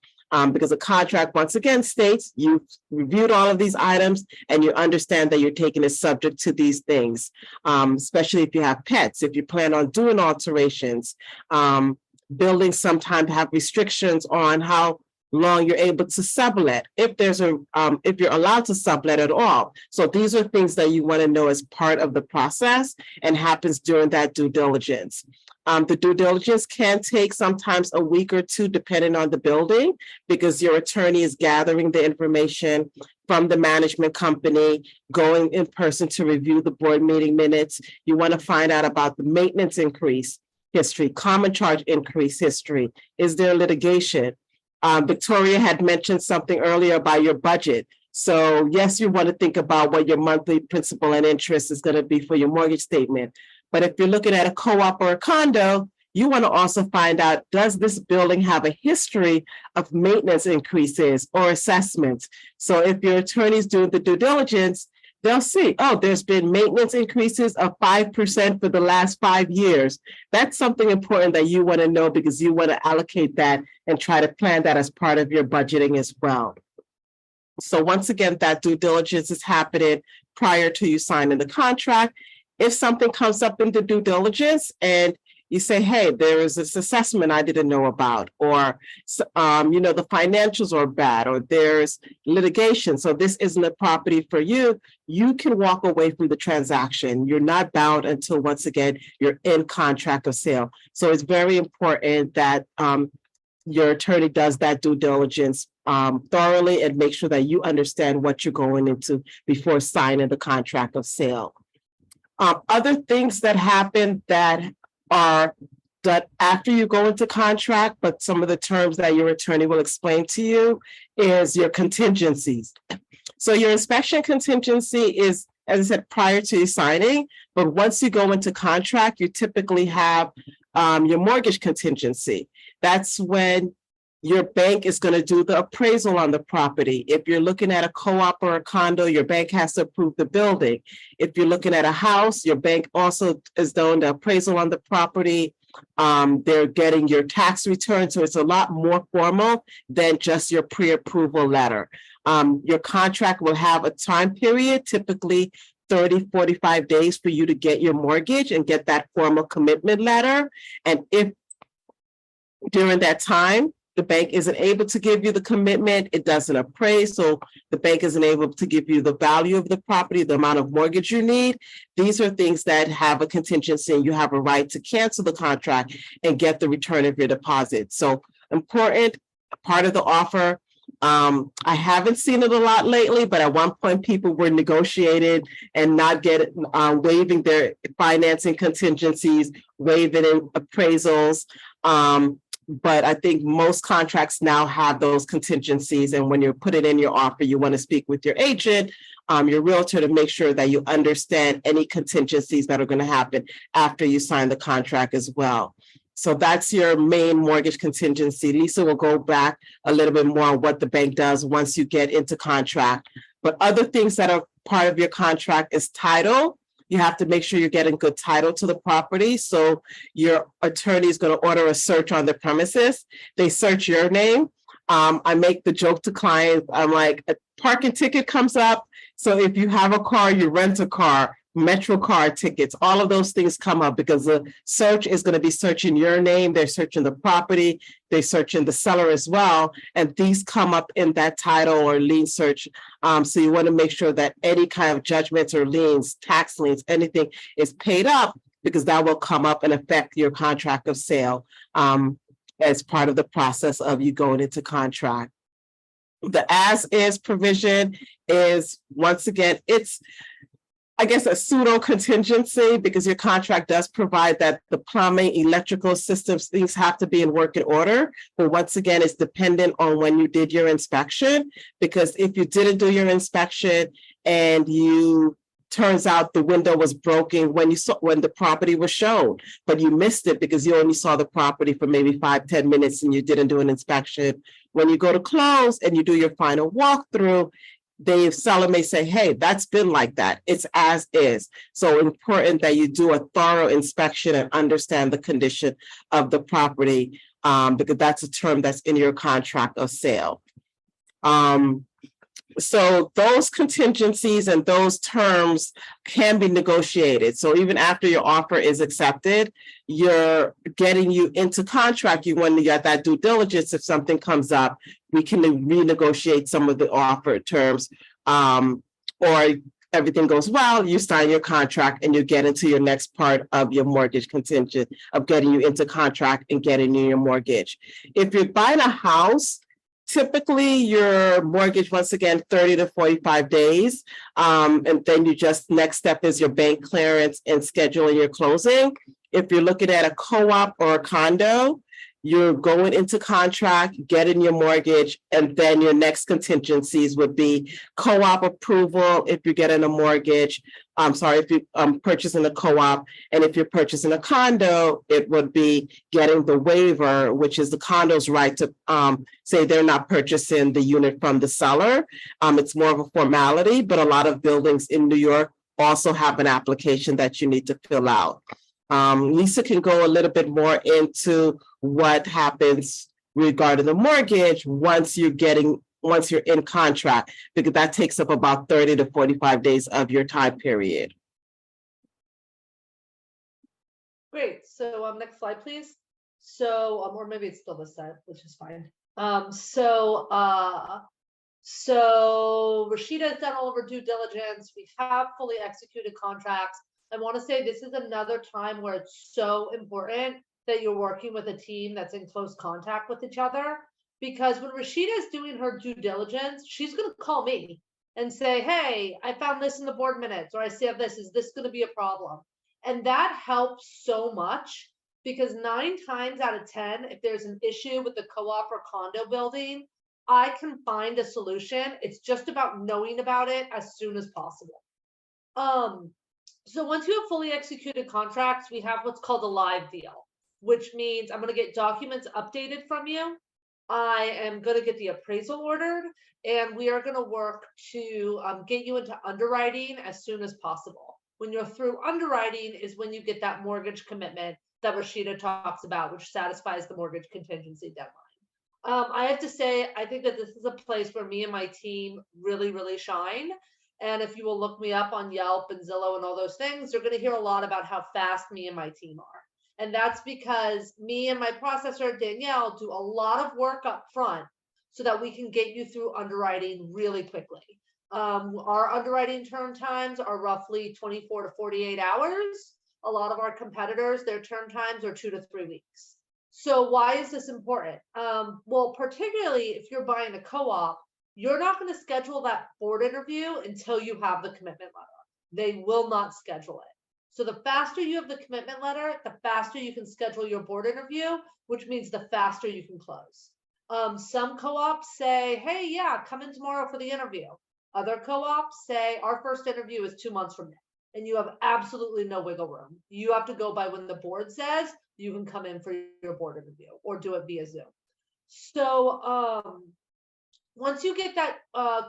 Because the contract, once again, states you've reviewed all of these items and you understand that you're taking it subject to these things, especially if you have pets, if you plan on doing alterations. Buildings sometimes have restrictions on how long you're able to sublet, if there's a if you're allowed to sublet at all. So these are things that you want to know as part of the process and happens during that due diligence. The due diligence can take sometimes a week or two, depending on the building, because your attorney is gathering the information from the management company, going in person to review the board meeting minutes. You want to find out about the maintenance increase history, common charge increase history. Is there litigation? Victoria had mentioned something earlier about your budget. So yes, you want to think about what your monthly principal and interest is going to be for your mortgage statement. But if you're looking at a co-op or a condo, you want to also find out, does this building have a history of maintenance increases or assessments? So if your attorney's doing the due diligence, they'll see, oh, there's been maintenance increases of 5% for the last 5 years. That's something important that you want to know because you want to allocate that and try to plan that as part of your budgeting as well. So once again, that due diligence is happening prior to you signing the contract. If something comes up in the due diligence and you say, hey, there is this assessment I didn't know about, or, the financials are bad, or there's litigation, so this isn't a property for you, you can walk away from the transaction. You're not bound until, once again, you're in contract of sale. So it's very important that your attorney does that due diligence thoroughly and make sure that you understand what you're going into before signing the contract of sale. Other things that happen that are done after you go into contract, but some of the terms that your attorney will explain to you is your contingencies. So your inspection contingency is, as I said, prior to you signing, but once you go into contract, you typically have your mortgage contingency. That's when your bank is going to do the appraisal on the property. If you're looking at a co-op or a condo, your bank has to approve the building. If you're looking at a house, your bank also is doing the appraisal on the property. They're getting your tax return. So it's a lot more formal than just your pre-approval letter. Your contract will have a time period, typically 30, 45 days for you to get your mortgage and get that formal commitment letter. And if during that time, the bank isn't able to give you the commitment, it doesn't appraise, so the bank isn't able to give you the value of the property, the amount of mortgage you need. These are things that have a contingency and you have a right to cancel the contract and get the return of your deposit. So important part of the offer, I haven't seen it a lot lately, but at one point people were negotiated and not waiving their financing contingencies, waiving appraisals. But I think most contracts now have those contingencies. And when you're putting in your offer, you want to speak with your agent, your realtor, to make sure that you understand any contingencies that are going to happen after you sign the contract as well. So that's your main mortgage contingency. Lisa will go back a little bit more on what the bank does once you get into contract. But other things that are part of your contract is title. You have to make sure you're getting good title to the property. So your attorney is going to order a search on the premises. They search your name. I make the joke to clients. I'm like, a parking ticket comes up. So if you have a car, you rent a car, Metro card tickets, all of those things come up because the search is going to be searching your name. They're searching the property. They're searching the seller as well. And these come up in that title or lien search. So you want to make sure that any kind of judgments or liens, tax liens, anything is paid up, because that will come up and affect your contract of sale as part of the process of you going into contract. The as-is provision is, once again, it's, I guess, a pseudo contingency, because your contract does provide that the plumbing, electrical systems, things have to be in working order. But once again, it's dependent on when you did your inspection, because if you didn't do your inspection and turns out the window was broken when the property was shown, but you missed it because you only saw the property for maybe 5-10 minutes and you didn't do an inspection. When you go to close and you do your final walkthrough, the seller may say, hey, that's been like that. It's as is. So important that you do a thorough inspection and understand the condition of the property, because that's a term that's in your contract of sale. So those contingencies and those terms can be negotiated. So even after your offer is accepted, you're getting you into contract. You want to get that due diligence. If something comes up, we can renegotiate some of the offer terms, or everything goes well, you sign your contract and you get into your next part of your mortgage contingent of getting you into contract and getting you your mortgage. If you're buying a house, typically your mortgage, once again, 30 to 45 days. And then next step is your bank clearance and scheduling your closing. If you're looking at a co-op or a condo, you're going into contract, getting your mortgage, and then your next contingencies would be co-op approval if you're getting a mortgage. If you're purchasing a co-op, and if you're purchasing a condo, it would be getting the waiver, which is the condo's right to say they're not purchasing the unit from the seller. It's more of a formality, but a lot of buildings in New York also have an application that you need to fill out. Lisa can go a little bit more into what happens regarding the mortgage once you're in contract, because that takes up about 30 to 45 days of your time period. Great. So next slide, please. So or maybe it's still this side, which is fine. So Rashida has done all of her due diligence. We have fully executed contracts. I want to say this is another time where it's so important that you're working with a team that's in close contact with each other, because when Rashida is doing her due diligence, she's going to call me and say, hey, I found this in the board minutes, or I see this, is this going to be a problem? And that helps so much, because 9 times out of 10, if there's an issue with the co-op or condo building, I can find a solution. It's just about knowing about it as soon as possible. So once you have fully executed contracts, we have what's called a live deal, which means I'm going to get documents updated from you. I am going to get the appraisal ordered, and we are going to work to get you into underwriting as soon as possible. When you're through underwriting is when you get that mortgage commitment that Rashida talks about, which satisfies the mortgage contingency deadline. I have to say, I think that this is a place where me and my team really, really shine. And if you will look me up on Yelp and Zillow and all those things, you're going to hear a lot about how fast me and my team are. And that's because me and my processor, Danielle, do a lot of work up front so that we can get you through underwriting really quickly. Our underwriting turn times are roughly 24 to 48 hours. A lot of our competitors, their turn times are 2 to 3 weeks. So why is this important? Well, particularly if you're buying a co-op, you're not going to schedule that board interview until you have the commitment letter. They will not schedule it. So the faster you have the commitment letter, the faster you can schedule your board interview, which means the faster you can close. Some co-ops say, hey, yeah, come in tomorrow for the interview. Other co-ops say our first interview is 2 months from now, and you have absolutely no wiggle room. You have to go by when the board says you can come in for your board interview or do it via Zoom. So once you get that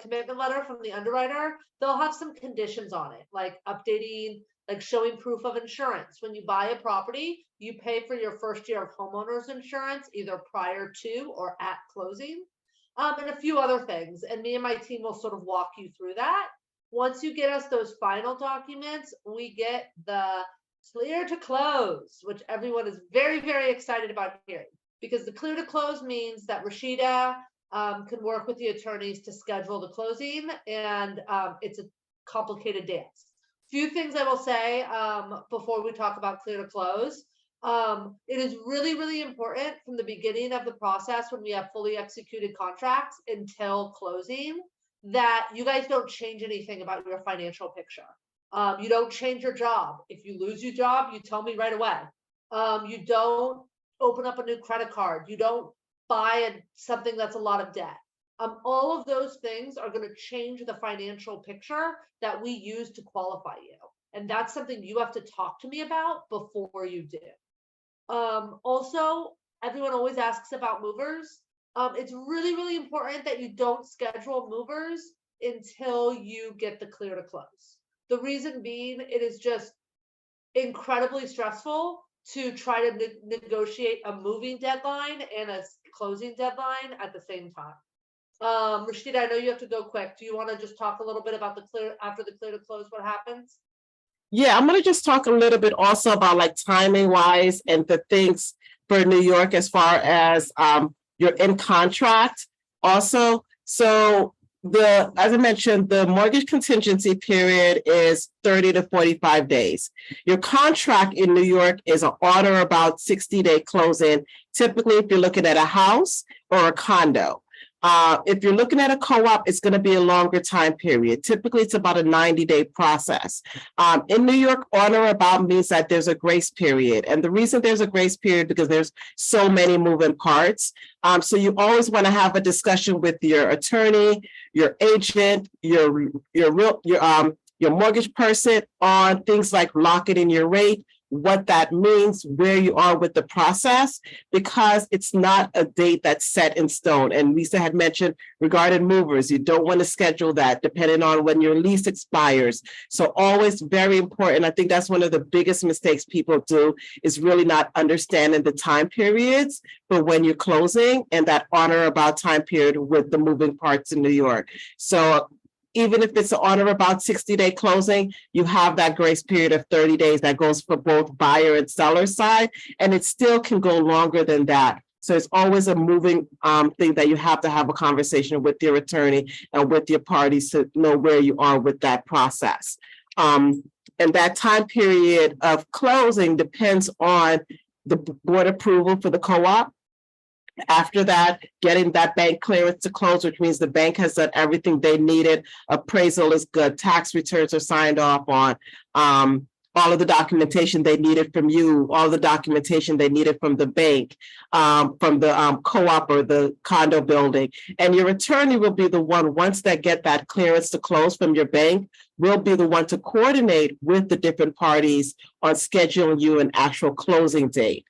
commitment letter from the underwriter, they'll have some conditions on it, like updating, like showing proof of insurance. When you buy a property, you pay for your first year of homeowner's insurance, either prior to or at closing, and a few other things. And me and my team will sort of walk you through that. Once you get us those final documents, we get the clear to close, which everyone is very, very excited about hearing, because the clear to close means that Rashida can work with the attorneys to schedule the closing, and it's a complicated dance. Few things I will say before we talk about clear to close. It is really, really important from the beginning of the process, when we have fully executed contracts until closing, that you guys don't change anything about your financial picture. You don't change your job. If you lose your job, you tell me right away. You don't open up a new credit card. You don't buy something that's a lot of debt. All of those things are going to change the financial picture that we use to qualify you. And that's something you have to talk to me about before you do. Also, everyone always asks about movers. It's really, really important that you don't schedule movers until you get the clear to close. The reason being, it is just incredibly stressful to try to negotiate a moving deadline and a closing deadline at the same time. Rashida, I know you have to go quick. Do you want to just talk a little bit about after the clear to close, what happens? Yeah, I'm going to just talk a little bit also about like timing wise and the things for New York as far as you're in contract also. So as I mentioned, the mortgage contingency period is 30 to 45 days. Your contract in New York is an order about 60-day closing, typically if you're looking at a house or a condo. If you're looking at a co-op, it's going to be a longer time period. Typically, it's about a 90-day process. In New York, on or about means that there's a grace period. And the reason there's a grace period because there's so many moving parts. So you always want to have a discussion with your attorney, your agent, your mortgage person on things like locking in your rate, what that means, where you are with the process, because it's not a date that's set in stone. And Lisa had mentioned regarding movers, you don't want to schedule that depending on when your lease expires. So always very important. I think that's one of the biggest mistakes people do, is really not understanding the time periods for when you're closing and that on or about time period with the moving parts in New York. So even if it's on or about 60-day closing, you have that grace period of 30 days that goes for both buyer and seller side, and it still can go longer than that. So it's always a moving thing that you have to have a conversation with your attorney and with your parties to know where you are with that process. And that time period of closing depends on the board approval for the co-op. After that, getting that bank clearance to close, which means the bank has done everything they needed. Appraisal is good. Tax returns are signed off on. All of the documentation they needed from you, all the documentation they needed from the bank, from the co-op or the condo building. And your attorney will be the one, once they get that clearance to close from your bank, will be the one to coordinate with the different parties on scheduling you an actual closing date.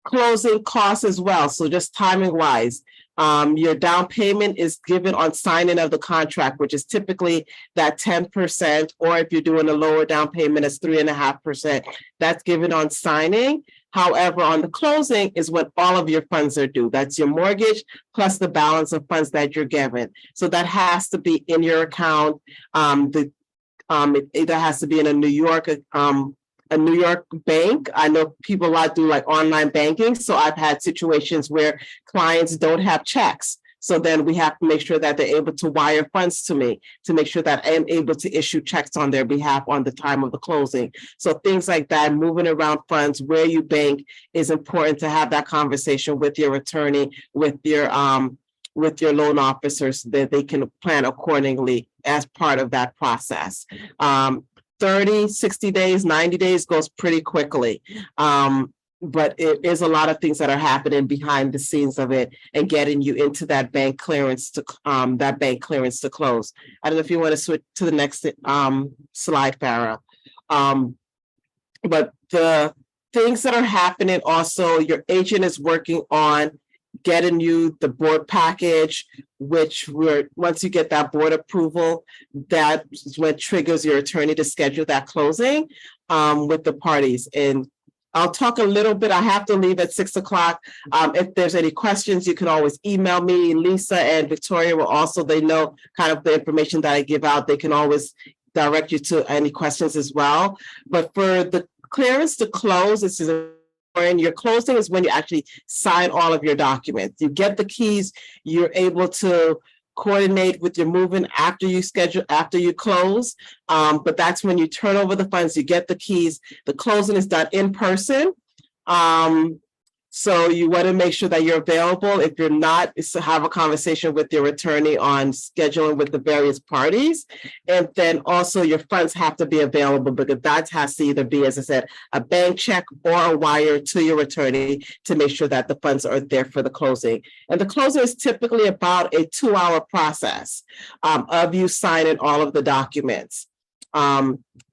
Closing costs as well. So just timing wise, your down payment is given on signing of the contract, which is typically that 10%, or if you're doing a lower down payment, it's 3.5%. That's given on signing. However, on the closing is when all of your funds are due. That's your mortgage plus the balance of funds that you're given. So that has to be in your account. It either has to be in a New York bank. I know people do like online banking. So I've had situations where clients don't have checks. So then we have to make sure that they're able to wire funds to me to make sure that I am able to issue checks on their behalf on the time of the closing. So things like that, moving around funds, where you bank, is important to have that conversation with your attorney, with your loan officers, so that they can plan accordingly as part of that process. 30, 60 days, 90 days goes pretty quickly. But it is a lot of things that are happening behind the scenes of it and getting you into that bank clearance to close. I don't know if you want to switch to the next slide, Farah. But the things that are happening also, your agent is working on getting you the board package, which once you get that board approval, that is what triggers your attorney to schedule that closing with the parties. And I'll talk a little bit. I have to leave at 6 o'clock. If there's any questions, you can always email me. Lisa and Victoria will also, they know kind of the information that I give out. They can always direct you to any questions as well. But for the clearance to close, this is and your closing is when you actually sign all of your documents. You get the keys, you're able to coordinate with your moving after you close. But that's when you turn over the funds, you get the keys. The closing is done in person. So you want to make sure that you're available. If you're not, is to have a conversation with your attorney on scheduling with the various parties. And then also your funds have to be available, because that has to either be, as I said, a bank check or a wire to your attorney to make sure that the funds are there for the closing. And the closing is typically about a 2-hour process of you signing all of the documents.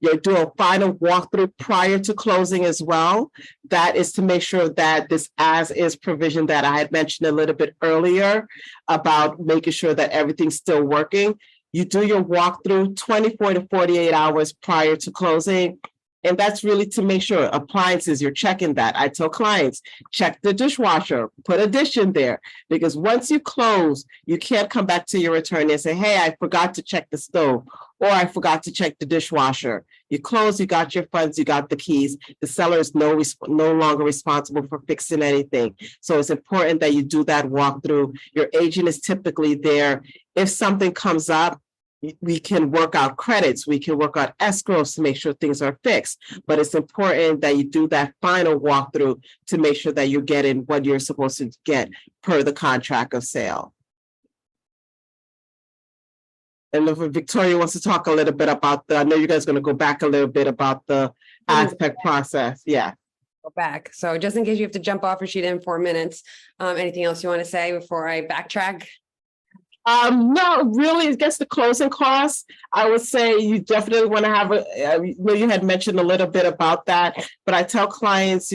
You'll do a final walkthrough prior to closing as well. That is to make sure that this as-is provision that I had mentioned a little bit earlier about making sure that everything's still working. You do your walkthrough 24 to 48 hours prior to closing. And that's really to make sure appliances, you're checking that. I tell clients, check the dishwasher, put a dish in there, because once you close, you can't come back to your attorney and say, hey, I forgot to check the stove, or I forgot to check the dishwasher. You close, you got your funds, you got the keys. The seller is no longer responsible for fixing anything. So it's important that you do that walkthrough. Your agent is typically there. If something comes up, we can work out credits, we can work out escrows to make sure things are fixed. But it's important that you do that final walkthrough to make sure that you're getting what you're supposed to get per the contract of sale. And if Victoria wants to talk a little bit about I know you guys are going to go back a little bit about the aspect process. Yeah. Go back. So just in case you have to jump off your sheet in 4 minutes, anything else you want to say before I backtrack? No, really, it gets the closing costs. I would say you definitely want to have you had mentioned a little bit about that, but I tell clients,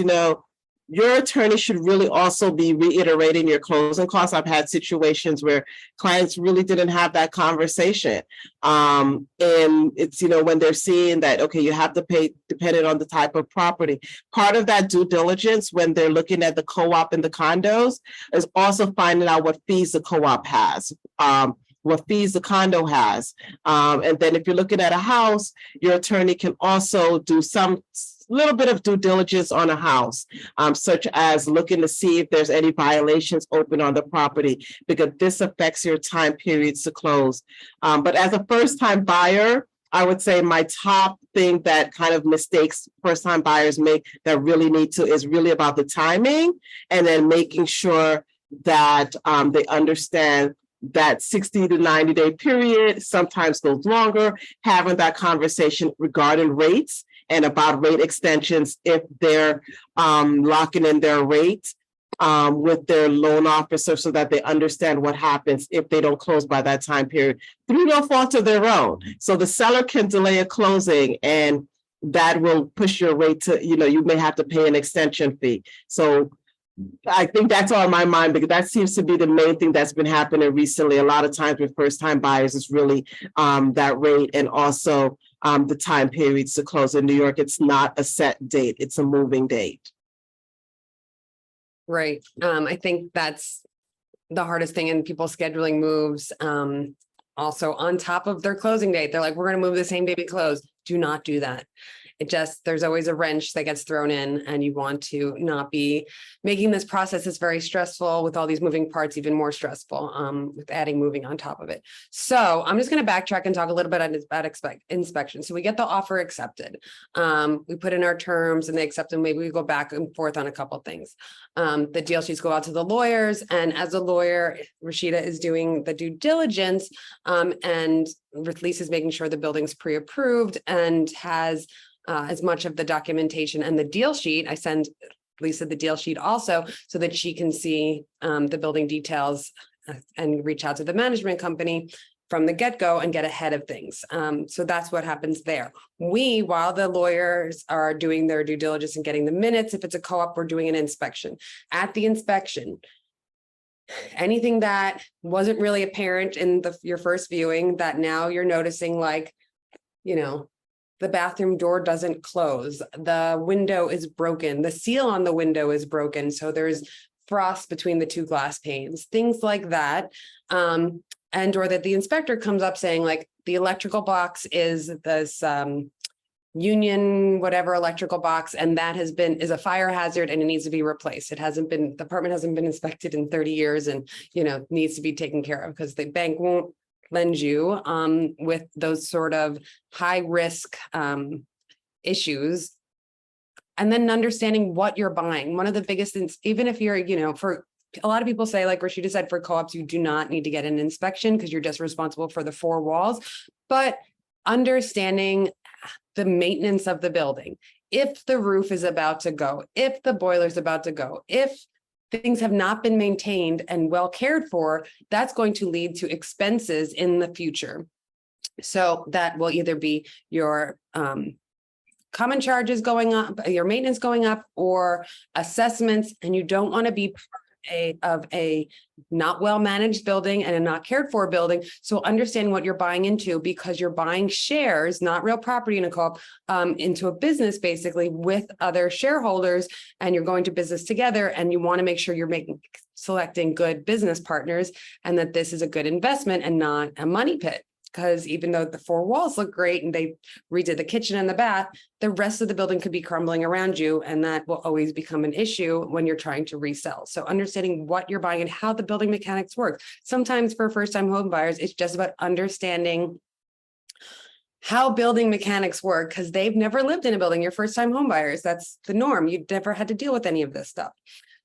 your attorney should really also be reiterating your closing costs. I've had situations where clients really didn't have that conversation. And it's, when they're seeing that, okay, you have to pay depending on the type of property. Part of that due diligence when they're looking at the co-op and the condos is also finding out what fees the co-op has. What fees the condo has. And then if you're looking at a house, your attorney can also do some little bit of due diligence on a house, such as looking to see if there's any violations open on the property, because this affects your time periods to close. But as a first-time buyer, I would say my top thing that kind of mistakes first-time buyers make that really need to is really about the timing, and then making sure that they understand that 60 to 90 day period sometimes goes longer, having that conversation regarding rates and about rate extensions if they're locking in their rate with their loan officer, so that they understand what happens if they don't close by that time period through no fault of their own. So the seller can delay a closing, and that will push your rate to, you may have to pay an extension fee. So I think that's on my mind, because that seems to be the main thing that's been happening recently. A lot of times with first-time buyers, is really that rate, and also the time periods to close. In New York, it's not a set date; it's a moving date. Right. I think that's the hardest thing in people scheduling moves. Also, on top of their closing date, they're like, "We're going to move the same day we close." Do not do that. there's always a wrench that gets thrown in, and you want to not be making this process that's very stressful with all these moving parts, even more stressful, with adding moving on top of it. So I'm just going to backtrack and talk a little bit about inspection. So we get the offer accepted. We put in our terms and they accept them. Maybe we go back and forth on a couple of things. The deal sheets go out to the lawyers, and as a lawyer, Rashida is doing the due diligence, and Lisa is making sure the building's pre-approved and has as much of the documentation and the deal sheet. I send Lisa the deal sheet also so that she can see the building details and reach out to the management company from the get-go and get ahead of things. So that's what happens there. While the lawyers are doing their due diligence and getting the minutes, if it's a co-op, we're doing an inspection. At the inspection, anything that wasn't really apparent in your first viewing that now you're noticing, like, the bathroom door doesn't close, the window is broken, the seal on the window is broken, so there's frost between the two glass panes, things like that. And or that the inspector comes up saying, like, the electrical box is this union whatever electrical box, and that is a fire hazard and it needs to be replaced. The apartment hasn't been inspected in 30 years and needs to be taken care of, because the bank won't lend you with those sort of high risk issues. And then understanding what you're buying. One of the biggest things, even if you're, for a lot of people say, like Rashida said, for co-ops, you do not need to get an inspection because you're just responsible for the four walls. But understanding the maintenance of the building, if the roof is about to go, if the boiler's about to go, if things have not been maintained and well cared for, that's going to lead to expenses in the future. So that will either be your common charges going up, your maintenance going up, or assessments, and you don't want to be of a not well managed building and a not cared for building. So understanding what you're buying into, because you're buying shares, not real property in a co-op, into a business basically with other shareholders, and you're going to business together, and you want to make sure you're selecting good business partners, and that this is a good investment and not a money pit. Because even though the four walls look great and they redid the kitchen and the bath, the rest of the building could be crumbling around you, and that will always become an issue when you're trying to resell. So understanding what you're buying and how the building mechanics work. Sometimes for first-time home buyers, it's just about understanding how building mechanics work, because they've never lived in a building. You're first-time home buyers. That's the norm. You've never had to deal with any of this stuff.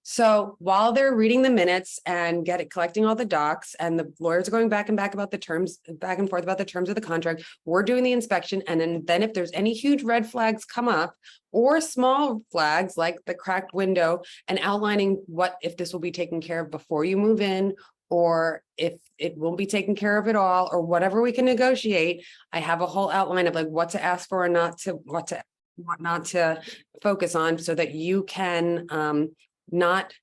So while they're reading the minutes and collecting all the docs, and the lawyers are going back and forth about the terms of the contract, we're doing the inspection. And then if there's any huge red flags come up, or small flags like the cracked window, and outlining if this will be taken care of before you move in, or if it won't be taken care of at all, or whatever we can negotiate. I have a whole outline of like what to ask for and what not to focus on, so that you can not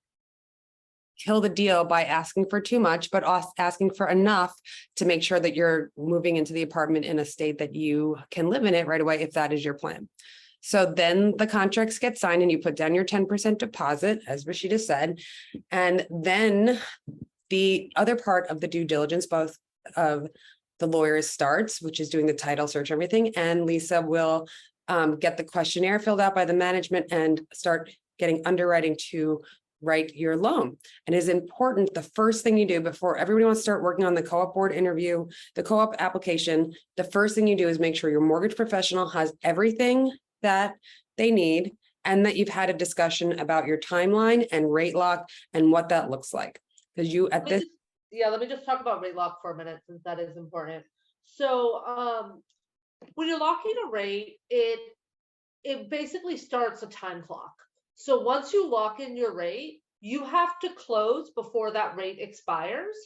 kill the deal by asking for too much, but asking for enough to make sure that you're moving into the apartment in a state that you can live in it right away, if that is your plan. So then the contracts get signed and you put down your 10% deposit, as Rashida said. And then the other part of the due diligence, both of the lawyers starts, which is doing the title search, everything. And Lisa will get the questionnaire filled out by the management and start getting underwriting to write your loan. And it is important, the first thing you do before everybody wants to start working on the co-op board interview, the co-op application, the first thing you do is make sure your mortgage professional has everything that they need, and that you've had a discussion about your timeline and rate lock and what that looks like. Because let me just talk about rate lock for a minute, since that is important. So when you're locking a rate, it basically starts a time clock. So once you lock in your rate, you have to close before that rate expires,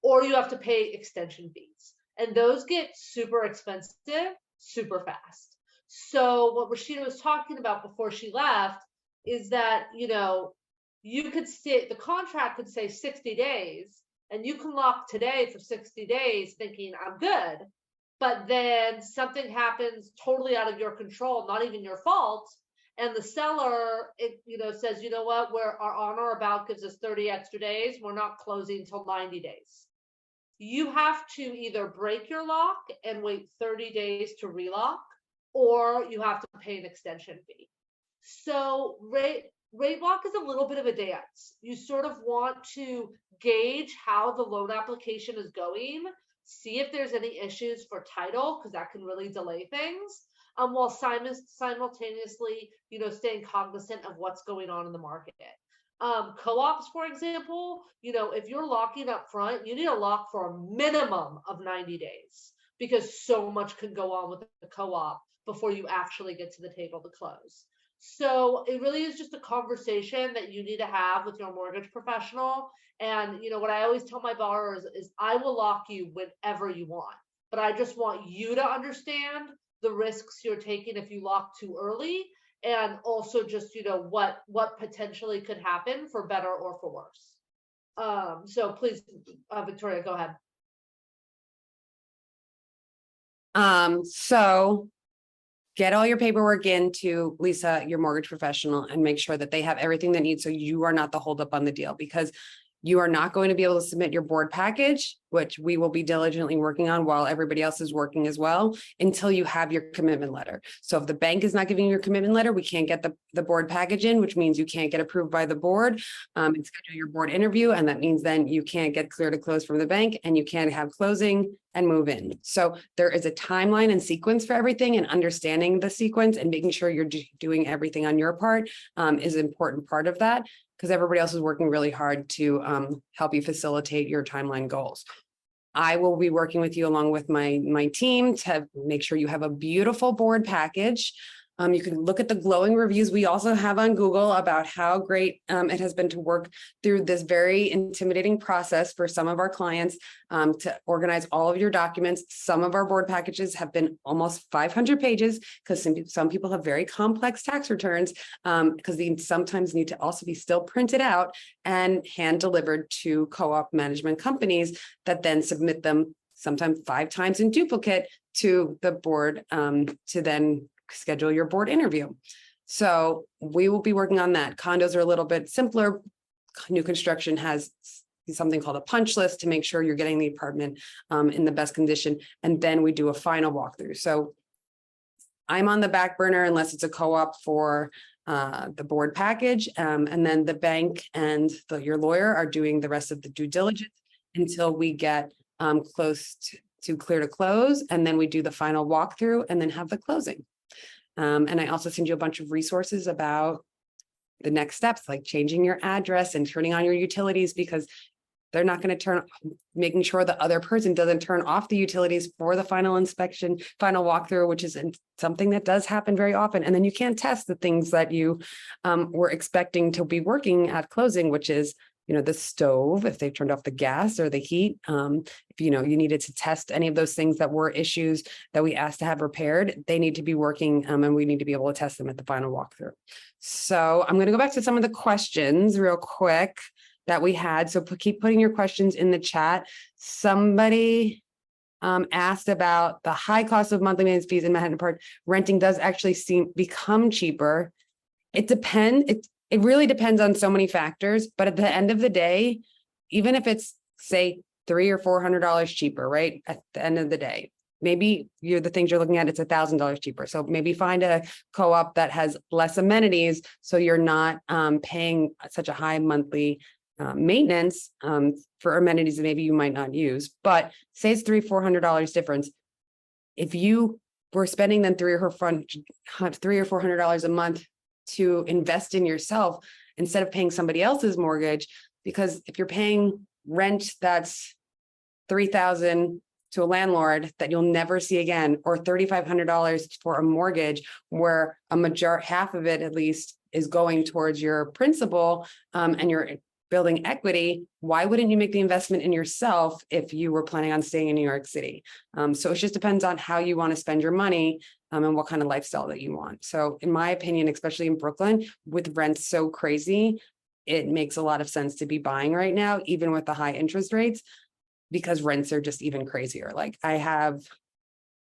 or you have to pay extension fees. And those get super expensive, super fast. So what Rashida was talking about before she left is that, you could the contract could say 60 days, and you can lock today for 60 days thinking I'm good. But then something happens totally out of your control, not even your fault. And the seller, says, you know what, our on or about gives us 30 extra days. We're not closing until 90 days. You have to either break your lock and wait 30 days to relock, or you have to pay an extension fee. So rate lock is a little bit of a dance. You sort of want to gauge how the loan application is going, see if there's any issues for title, because that can really delay things, while simultaneously, staying cognizant of what's going on in the market. Co-ops, for example, if you're locking up front, you need a lock for a minimum of 90 days because so much can go on with the co-op before you actually get to the table to close. So it really is just a conversation that you need to have with your mortgage professional. And what I always tell my borrowers is I will lock you whenever you want, but I just want you to understand the risks you're taking if you lock too early, and also just what potentially could happen for better or for worse. So please, Victoria, go ahead. So get all your paperwork into Lisa, your mortgage professional, and make sure that they have everything they need so you are not the holdup on the deal, because you are not going to be able to submit your board package, which we will be diligently working on while everybody else is working as well, until you have your commitment letter. So if the bank is not giving you your commitment letter, we can't get the board package in, which means you can't get approved by the board and schedule your board interview. And that means then you can't get clear to close from the bank and you can't have closing and move in. So there is a timeline and sequence for everything, and understanding the sequence and making sure you're doing everything on your part is an important part of that, because everybody else is working really hard to help you facilitate your timeline goals. I will be working with you along with my team to make sure you have a beautiful board package. You can look at the glowing reviews we also have on Google about how great it has been to work through this very intimidating process for some of our clients to organize all of your documents. Some of our board packages have been almost 500 pages because some people have very complex tax returns because they sometimes need to also be still printed out and hand delivered to co-op management companies that then submit them sometimes 5 times in duplicate to the board to then schedule your board interview. So we will be working on that. Condos are a little bit simpler. New construction has something called a punch list to make sure you're getting the apartment in the best condition. And then we do a final walkthrough. So I'm on the back burner unless it's a co-op for the board package. And then the bank and your lawyer are doing the rest of the due diligence until we get close to clear to close. And then we do the final walkthrough and then have the closing. And I also send you a bunch of resources about the next steps, like changing your address and turning on your utilities, because they're not going to making sure the other person doesn't turn off the utilities for the final inspection, final walkthrough, which is something that does happen very often. And then you can't test the things that you were expecting to be working at closing, which is the stove, if they've turned off the gas or the heat, if you needed to test any of those things that were issues that we asked to have repaired, they need to be working and we need to be able to test them at the final walkthrough. So I'm going to go back to some of the questions real quick that we had. So keep putting your questions in the chat. Somebody asked about the high cost of monthly maintenance fees in Manhattan Park. Renting does actually become cheaper. It depends. It really depends on so many factors, but at the end of the day, even if it's say $300 or $400 cheaper, right? At the end of the day, maybe the things you're looking at, it's $1,000 cheaper. So maybe find a co-op that has less amenities, so you're not paying such a high monthly maintenance for amenities that maybe you might not use. But say it's $300 or $400 difference. If you were spending then $300 or $400 a month to invest in yourself instead of paying somebody else's mortgage, because if you're paying rent that's $3,000 to a landlord that you'll never see again, or $3,500 for a mortgage where half of it at least is going towards your principal and you're building equity, why wouldn't you make the investment in yourself if you were planning on staying in New York City? So it just depends on how you want to spend your money and what kind of lifestyle that you want. So in my opinion, especially in Brooklyn, with rents so crazy, it makes a lot of sense to be buying right now, even with the high interest rates, because rents are just even crazier. Like I have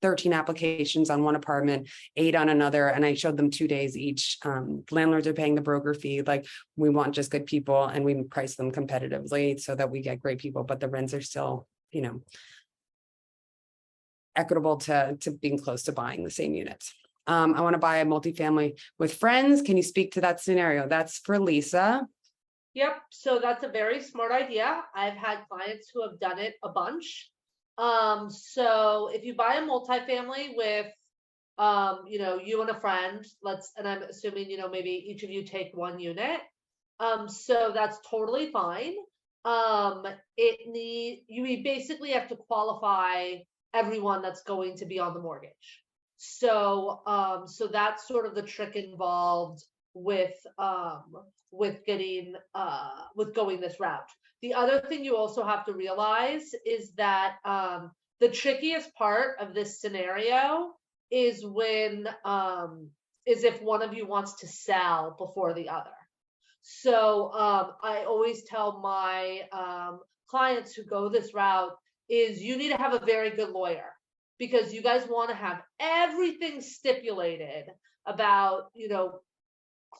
13 applications on one apartment, 8 on another, and I showed them 2 days each. Landlords are paying the broker fee. Like we want just good people and we price them competitively so that we get great people, but the rents are still, equitable to being close to buying the same units. I want to buy a multifamily with friends. Can you speak to that scenario? That's for Lisa. Yep, so that's a very smart idea. I've had clients who have done it a bunch. So if you buy a multifamily with, you and a friend, and I'm assuming, maybe each of you take one unit. So that's totally fine. You basically have to qualify everyone that's going to be on the mortgage. So that's sort of the trick involved with going this route. The other thing you also have to realize is that the trickiest part of this scenario is if one of you wants to sell before the other. So I always tell my clients who go this route is you need to have a very good lawyer, because you guys want to have everything stipulated about,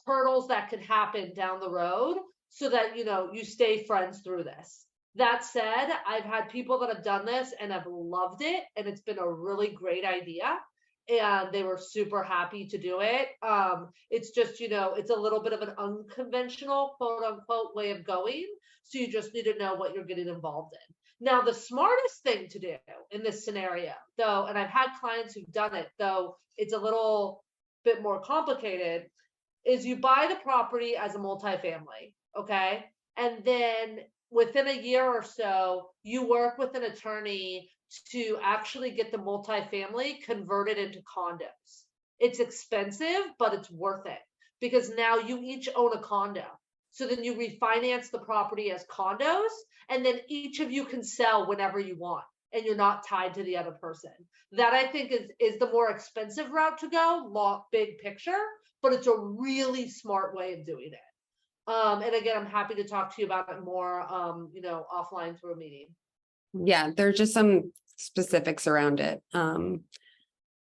hurdles that could happen down the road, so that, you stay friends through this. That said, I've had people that have done this and have loved it, and it's been a really great idea, and they were super happy to do it. It's just, it's a little bit of an unconventional, quote unquote, way of going. So you just need to know what you're getting involved in. Now, the smartest thing to do in this scenario, though, and I've had clients who've done it, though it's a little bit more complicated, is you buy the property as a multifamily, okay? And then within a year or so, you work with an attorney to actually get the multifamily converted into condos. It's expensive, but it's worth it, because now you each own a condo. So then you refinance the property as condos, and then each of you can sell whenever you want, and you're not tied to the other person. That, I think, is the more expensive route to go, big picture, but it's a really smart way of doing it. And again, I'm happy to talk to you about it more, offline through a meeting. Yeah, there's just some specifics around it.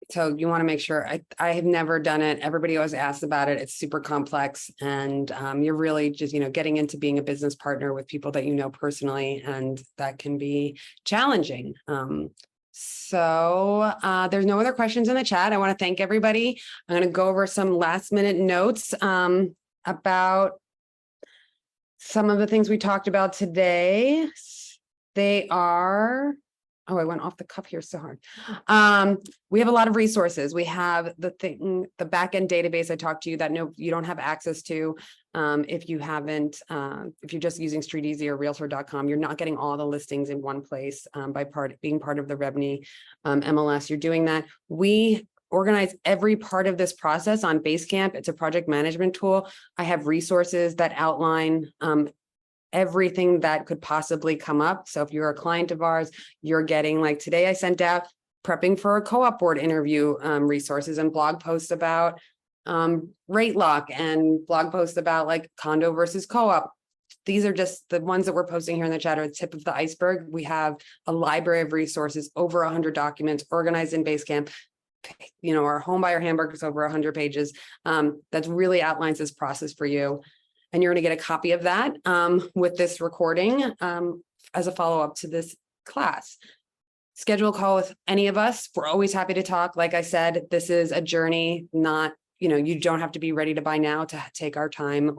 So you want to make sure. I have never done it. Everybody always asks about it. It's super complex, and you're really just, getting into being a business partner with people that you know personally, and that can be challenging. So there's no other questions in the chat. I want to thank everybody. I'm going to go over some last minute notes about some of the things we talked about today. They are, I went off the cuff here so hard. We have a lot of resources. We have the backend database I talked to you that you don't have access to. If you're just using StreetEasy or Realtor.com, you're not getting all the listings in one place by being part of the Rebney MLS. You're doing that. We organize every part of this process on Basecamp. It's a project management tool. I have resources that outline everything that could possibly come up. So if you're a client of ours, you're getting, like today I sent out prepping for a co-op board interview resources and blog posts about rate lock and blog posts about like condo versus co-op. These are just the ones that we're posting here in the chat, are the tip of the iceberg. We have a library of resources, over 100 documents organized in Basecamp. Our home buyer handbook is over 100 pages. That really outlines this process for you. And you're going to get a copy of that with this recording as a follow-up to this class. Schedule a call with any of us. We're always happy to talk. Like I said, this is a journey, not, you don't have to be ready to buy now to take our time.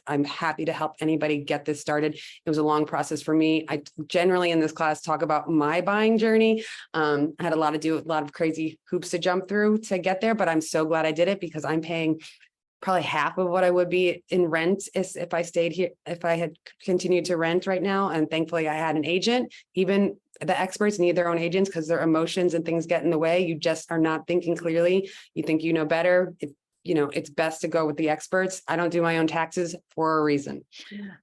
I'm happy to help anybody get this started. It was a long process for me. I generally in this class talk about my buying journey. I had a lot of crazy hoops to jump through to get there, but I'm so glad I did it, because I'm paying probably half of what I would be in rent if I stayed here, if I had continued to rent right now. And thankfully I had an agent. Even the experts need their own agents, because their emotions and things get in the way. You just are not thinking clearly. You think you know better. It's best to go with the experts. I don't do my own taxes for a reason.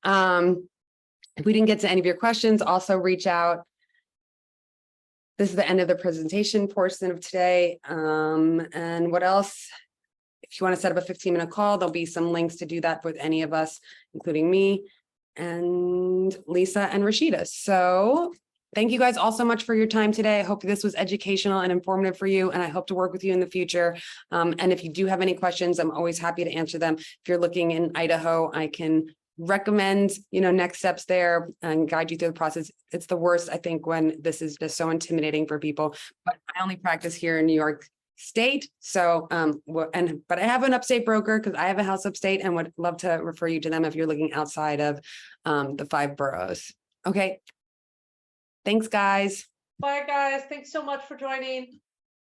If we didn't get to any of your questions, also reach out. This is the end of the presentation portion of today. And what else? If you want to set up a 15-minute call, there'll be some links to do that with any of us, including me and Lisa and Rashida. So thank you guys all so much for your time today. I hope this was educational and informative for you, and I hope to work with you in the future. And if you do have any questions, I'm always happy to answer them. If you're looking in Idaho, I can recommend, next steps there and guide you through the process. It's the worst, I think, when this is just so intimidating for people. But I only practice here in New York state. So, but I have an upstate broker because I have a house upstate and would love to refer you to them if you're looking outside of the 5 boroughs. Okay. Thanks, guys. Bye, guys. Thanks so much for joining.